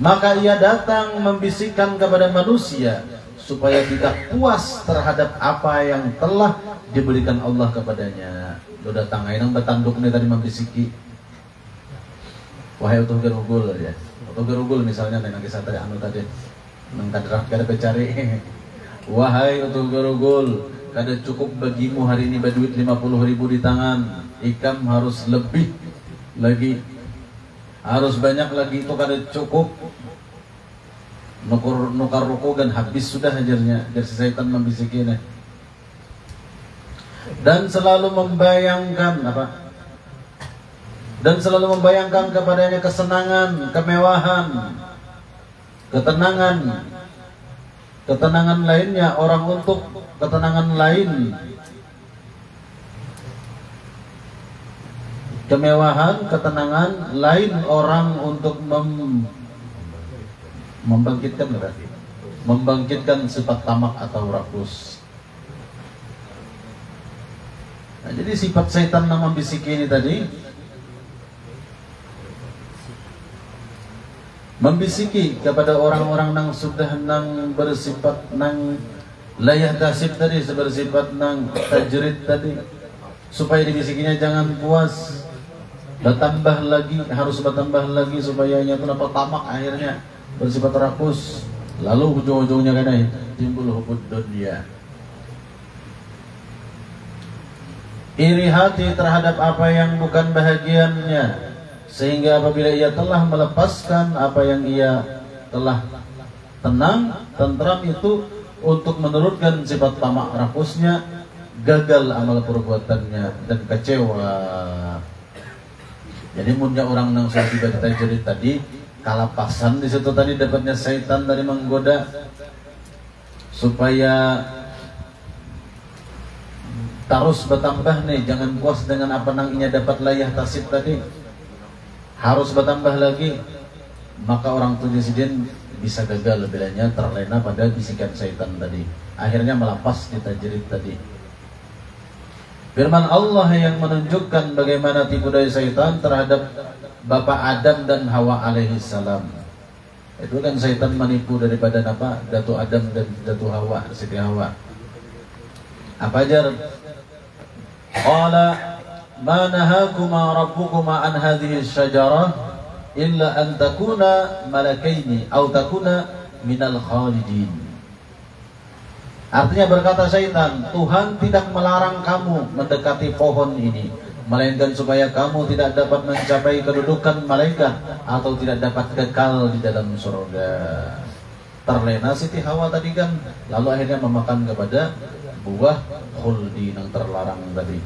[SPEAKER 5] Maka ia datang membisikkan kepada manusia supaya tidak puas terhadap apa yang telah diberikan Allah kepadanya. Lo datang aja nang bertanduk nih tadi membisiki. Wahai utuh gerugul ya. Utuh gerugul misalnya nang kisah tadi anu tadi. Nang kadrak kada becari. Wahai utuh gerugul, kada cukup bagimu hari ini berduit 50.000 di tangan. Ikam harus lebih lagi. Harus banyak lagi, itu kada cukup. Nukar rokok dan habis sudah hajarnya. Dari syaitan membisikinya. Dan selalu membayangkan apa? Dan selalu membayangkan kepadanya kesenangan, kemewahan, ketenangan, ketenangan lainnya orang untuk ketenangan lain. Kemewahan, ketenangan lain orang untuk Membangkitkan berarti membangkitkan sifat tamak atau rakus. Nah, jadi sifat setan yang membisiki ini tadi membisiki kepada orang-orang yang sudah nang bersifat nang layah tasib tadi, bersifat nang tajrid tadi, supaya dibisikinya jangan puas, bertambah lagi, harus bertambah lagi supaya nya kenapa tamak akhirnya bersifat rakus. Lalu ujung-ujungnya kan timbul hubud dunia, iri hati terhadap apa yang bukan bahagiannya, sehingga apabila ia telah melepaskan apa yang ia telah tenang, tentram itu untuk menurunkan sifat tamak rakusnya, gagal amal perbuatannya dan kecewa. Jadi munnya orang yang sudah tiba tajrid tadi kalapasan di situ tadi, dapatnya syaitan dari menggoda supaya terus bertambah nih, jangan puas dengan apa nang inya dapat layah tasib tadi, harus bertambah lagi. Maka orang tunjisidin bisa gagal bilanya terlena pada bisikan syaitan tadi, akhirnya melapas di tajrid tadi. Firman Allah yang menunjukkan bagaimana tipu daya syaitan terhadap Bapak Adam dan Hawa alaihi salam. Itu kan syaitan menipu daripada apa? Datu Adam dan Datu Hawa, Siti Hawa. Apa ajar? Qala ma nahakuma rabbukuma an hadhihi syajarah illa an takuna malakaini aw takuna minal khalidin. Artinya berkata syaitan, Tuhan tidak melarang kamu mendekati pohon ini, melainkan supaya kamu tidak dapat mencapai kedudukan malaikat atau tidak dapat kekal di dalam surga. Terlena Siti Hawa tadi kan, lalu akhirnya memakan kepada buah khuldi yang terlarang tadi.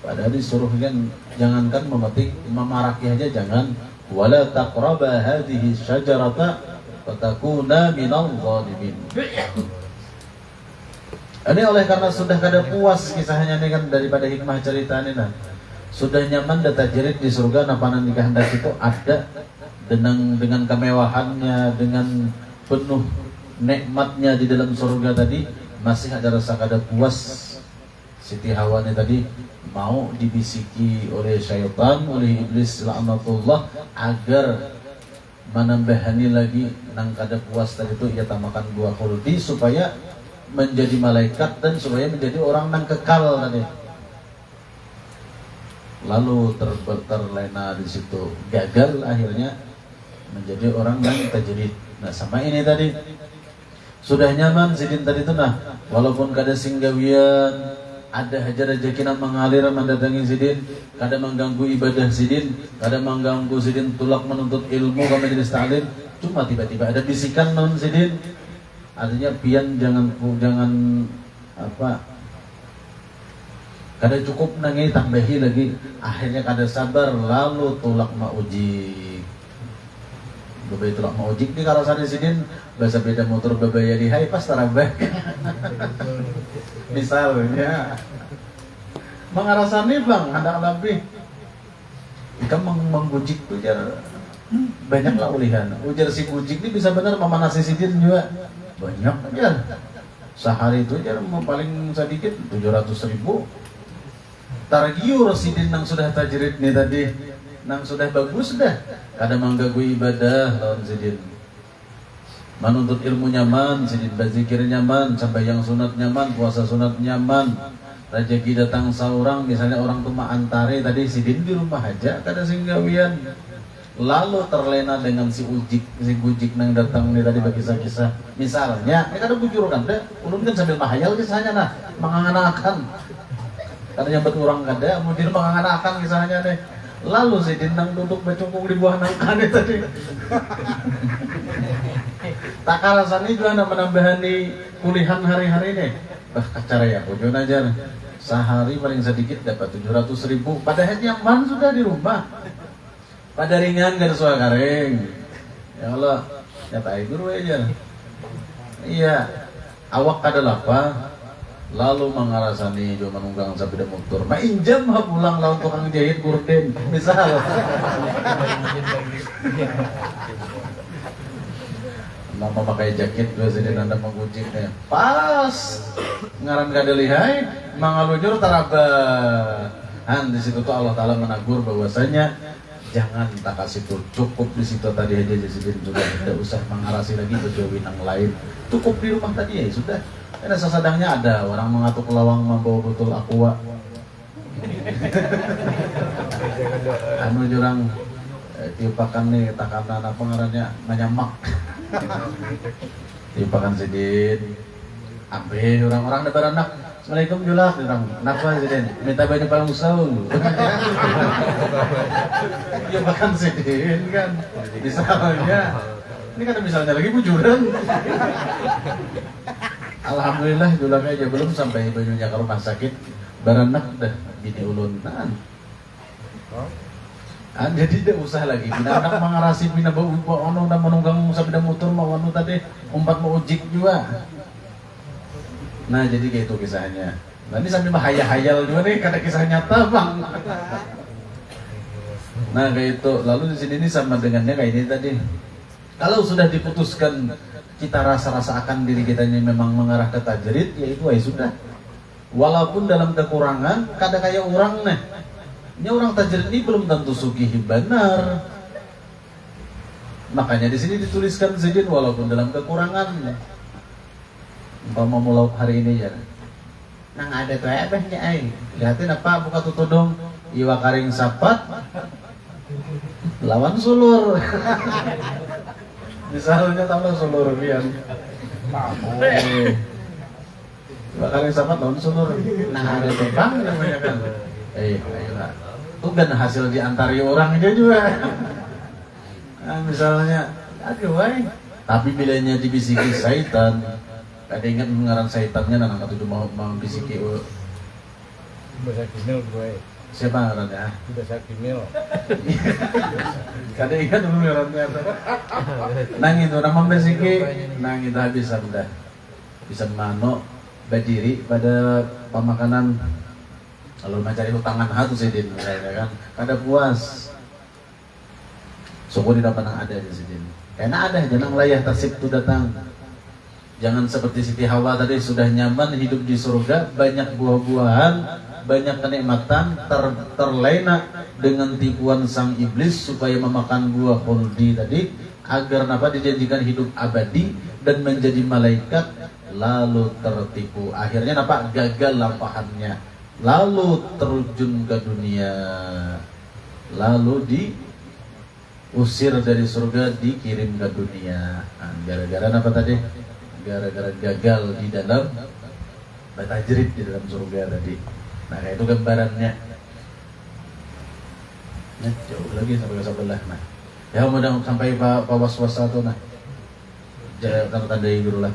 [SPEAKER 5] Padahal disuruh kan, jangankan memetik, memaraki aja jangan. Wala taqraba hadhihi syajarata fatakuna minal zalimin. Ini oleh karena sudah kada puas kisahnya ini kan, daripada hikmah cerita ini nah. Sudah nyaman data jerit di surga, napanan dikehendak itu ada dengan kemewahannya, dengan penuh nikmatnya di dalam surga tadi, masih ada rasa kada puas. Siti Hawa ini tadi mau dibisiki oleh syaitan, oleh iblis laknatullah, agar menambahani lagi nang kada puas tadi itu ia tamakan buah khuldi supaya menjadi malaikat dan supaya menjadi orang nang kekal tadi. Lalu terlena di situ, gagal akhirnya menjadi orang yang tajrid. Nah sama ini tadi sudah nyaman sidin tadi itu nah, walaupun kada singgawian, ada hajar rezekinan mengalir mendatangi sidin, kada mengganggu ibadah sidin, kada mengganggu sidin tulak menuntut ilmu ke majelis ta'lim, cuma tiba-tiba ada bisikan non sidin. Artinya pian jangan apa, kada cukup nangi tambahi lagi, akhirnya kada sabar lalu tulak maujik. Bebai tulak maujik di kawasan sidin bahasa beda motor bebaya di hai pas tarabah. Misalnya mengarasani bang hendak lebih ikan menggujik tuh jar banyaklah ulihan. Ujar si gujik ini bisa benar memanasi sidin juga. Banyak aja. Sehari itu aja paling sedikit 700.000. Targiur sidin nang sudah tajrid nih tadi, nang sudah bagus dah. Kada mengganggu ibadah lawan sidin. Menuntut ilmu nyaman, sidin berzikir nyaman, sampai yang sunat nyaman, puasa sunat nyaman. Rezeki datang seorang, misalnya orang tuh antare tadi sidin di rumah aja, kada singgawian. Lalu terlena dengan si gujik nang datang nih tadi bagi kisah-kisah. Misalnya, ini kada bujur kan deh, ulun kan sambil mahayal kisahnya nah, menganganakan. Kada nyambut orang kada, kemudian menganganakan kisahnya deh. Lalu si Dinang duduk bercungkung di buah nangka nih tadi. Tak kalasan ini juga menambahan di kulihan hari-hari nih. Bah kacara ya, bojon aja. Sehari paling sedikit dapat 700.000. Padahal nyaman sudah di rumah. Pada ringan kan suara garing. Ya Allah, nyata guru aja. Iya, awak kada lapa. Lalu mengarasani jo manunggang sabda motor. Mainjam ha pulang lawan tukang jahit gorden. Misal. mama pakai jaket dua sini nanda menguciknya pas ngaran kada lihai mangalujur tarabahan di situ tuh Allah Taala menegur bahwasanya jangan tak kasih tuh cukup di situ tadi aja jadi juga tidak usah mengarasi lagi berjauhin yang lain cukup di rumah tadi ya sudah karena sesadangnya ada orang mengatuk lawang membawa botol aqua anu jurang tiupakan nih takana apa ngarannya nanyamak tiupakan sidin ambil orang-orang depan anak Assalamualaikum julak kenapa sidin minta baju palang saul tiupakan sidin kan misalnya ini kan misalnya lagi bujuran alhamdulillah julaknya aja belum sampai bajunya ke rumah sakit baranak dah bini ulunan jadi tidak usah lagi bina anak mengarasi bina bau ono dan menunggang musa bina motor mau anu tadi umpat mau ujik juga nah jadi kayak itu kisahnya nah ini sambil hayal juga nih kada kisah nyata bang nah kayak itu lalu di sini sama dengannya kayak ini tadi kalau sudah diputuskan kita rasa-rasa akan diri kita ini memang mengarah ke tajrid ya itu ya sudah walaupun dalam kekurangan kada kayak orang nih ini orang tajrid ini belum tentu sugih benar. Makanya di sini dituliskan zidin walaupun dalam kekurangan. Mau mulai hari ini ya. Nang ada tuh abahnya ai. Lihatin apa buka tutup dong. Iwa karing sapat lawan sulur. Misalnya tambah sulur pian. Iwa karing sapat lawan sulur. Nang ada tebang namanya kan. Ayolah. Itu kan hasil diantari orang dia juga. Nah, misalnya, aduh wai. Tapi bilanya dibisiki syaitan, ada ingat mengarang syaitannya dan angkat itu mau bisiki.
[SPEAKER 6] Bahasa Kimil gue.
[SPEAKER 5] Siapa ngarannya?
[SPEAKER 6] Bahasa Kimil.
[SPEAKER 5] Kada ingat dulu ngarannya. Nang itu nama bisiki, nang itu habis sudah. Bisa mano berdiri pada pemakanan. Kalau mencari hutangan hatu sidin, kan? Kada puas. Suku tidak pernah ada di sidin. Karena ada, jangan layah tasib itu datang. Jangan seperti Siti Hawa tadi sudah nyaman hidup di surga, banyak buah-buahan, banyak kenikmatan, terlena dengan tipuan sang iblis supaya memakan buah khuldi tadi, agar apa dijanjikan hidup abadi dan menjadi malaikat, lalu tertipu. Akhirnya apa? Gagal lampahannya. Lalu terjun ke dunia, lalu diusir dari surga, dikirim ke dunia. Gara-gara apa tadi? Gara-gara gagal di dalam tajrid di dalam surga tadi. Nah itu gambarannya. Nah, jauh lagi sampai ke sebelah. Nah, ya mudah sampai Pak Was-Was satu nah. Jangan tandai dulu lah.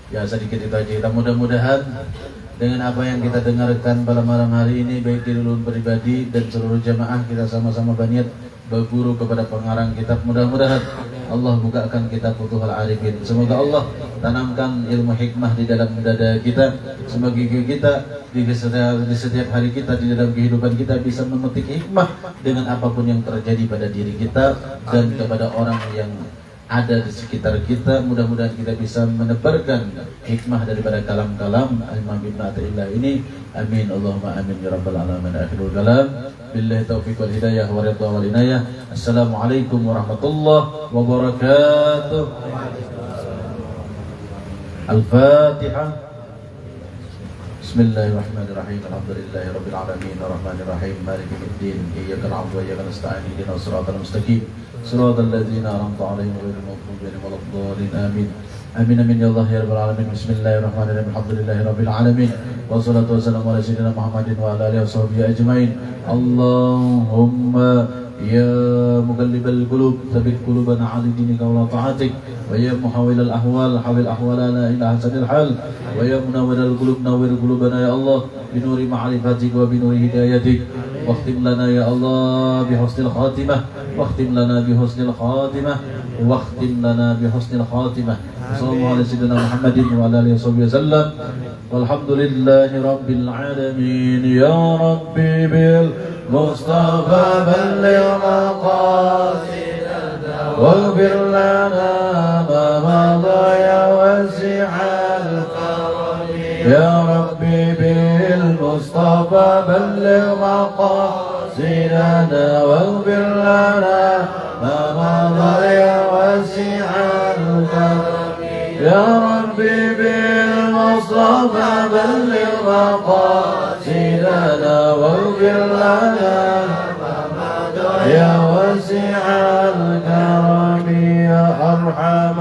[SPEAKER 5] Ya sedikit itu aja. Kita mudah-mudahan dengan apa yang kita dengarkan pada malam hari ini baik diri ulun pribadi dan seluruh jamaah kita sama-sama berniat berguru kepada pengarang kitab, mudah-mudahan Allah bukakan kitab Futuhul Arifin. Semoga Allah tanamkan ilmu hikmah di dalam dada kita, semoga kita di setiap hari kita di dalam kehidupan kita bisa memetik hikmah dengan apapun yang terjadi pada diri kita dan kepada orang yang ada di sekitar kita. Mudah-mudahan kita bisa menebarkan hikmah daripada kalam-kalam Imam Ibn Athaillah ini. Amin Allahumma amin ya rabbal alamin. Akhirul kalam billahi taufiq wal hidayah wa ridha wal inayah. Assalamualaikum warahmatullahi wabarakatuh. Al-Fatihah. Bismillahirrahmanirrahim. Alhamdulillahi rabbil alamin arrahmanir rahim maliki yaumiddin iyyaka na'budu wa iyyaka nasta'in ihdinas siratal mustaqim siratal ladzina an'amta 'alaihim ghairil maghdubi 'alaihim waladdallin amin. Amin amin ya Allah ya rabbal alamin. Bismillahirrahmanirrahim. Alhamdulillahi rabbil alamin wassalatu wassalamu ala sayyidina Muhammadin wa ala alihi washabbihi ajmain. Allahumma يا مقلب القلوب ثبت قلوبنا على دينك وعلى طاعتك ويا محول الأحوال حول أحوالنا إلى حسن الحال ويا منور القلوب نور قلوبنا يا الله بنور معرفتك وبنور هدايتك واختم لنا يا الله بحسن الخاتمة واختم لنا بحسن الخاتمة واختم لنا بحسن الخاتمة صلى الله على سيدنا محمد وعلى آله وصحبه وسلم والحمد لله رب العالمين يا ربي بالمصطفى بلغ مقاصدنا
[SPEAKER 1] واغفر لنا ما مضى يا واسع الكرم يا ربي بالمصطفى بلغ مقاصدنا واغفر لنا ما مضى يا واسع الكرم يا ربي بالمصطفى بلغ مقاصدنا واغفر لنا يا واسع الكرم يا أرحم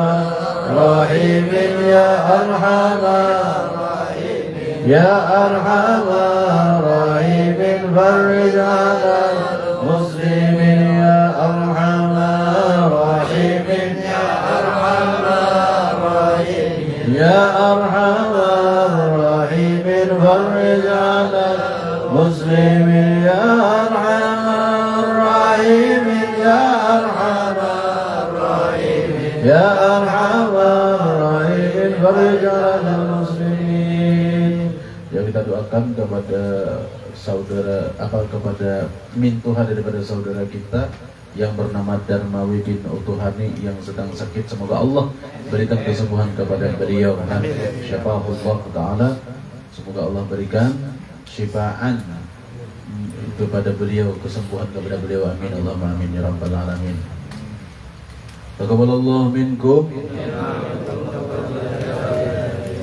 [SPEAKER 1] الراحمين يا أرحم الراحمين يا أرحم الراحمين فرج على المسلمين يا أرحم الراحمين يا أرحم الراحمين يا أرحم الراحمين فرج على المسلمين يا أرحم الراحمين يا أرحم الراحمين يا أرحم الراحمين فرج على المسلمين. Yang kita doakan kepada saudara kepada mintuhan daripada saudara kita yang bernama Darmawi bin Utuhani yang sedang sakit, semoga Allah berikan kesembuhan kepada beliau. Syafahullah Ta'ala, semoga Allah berikan syifaan kepada beliau, kesembuhan kepada beliau. Amin Allahumma amin ya rabbal alamin. Taqabbalallahu minkum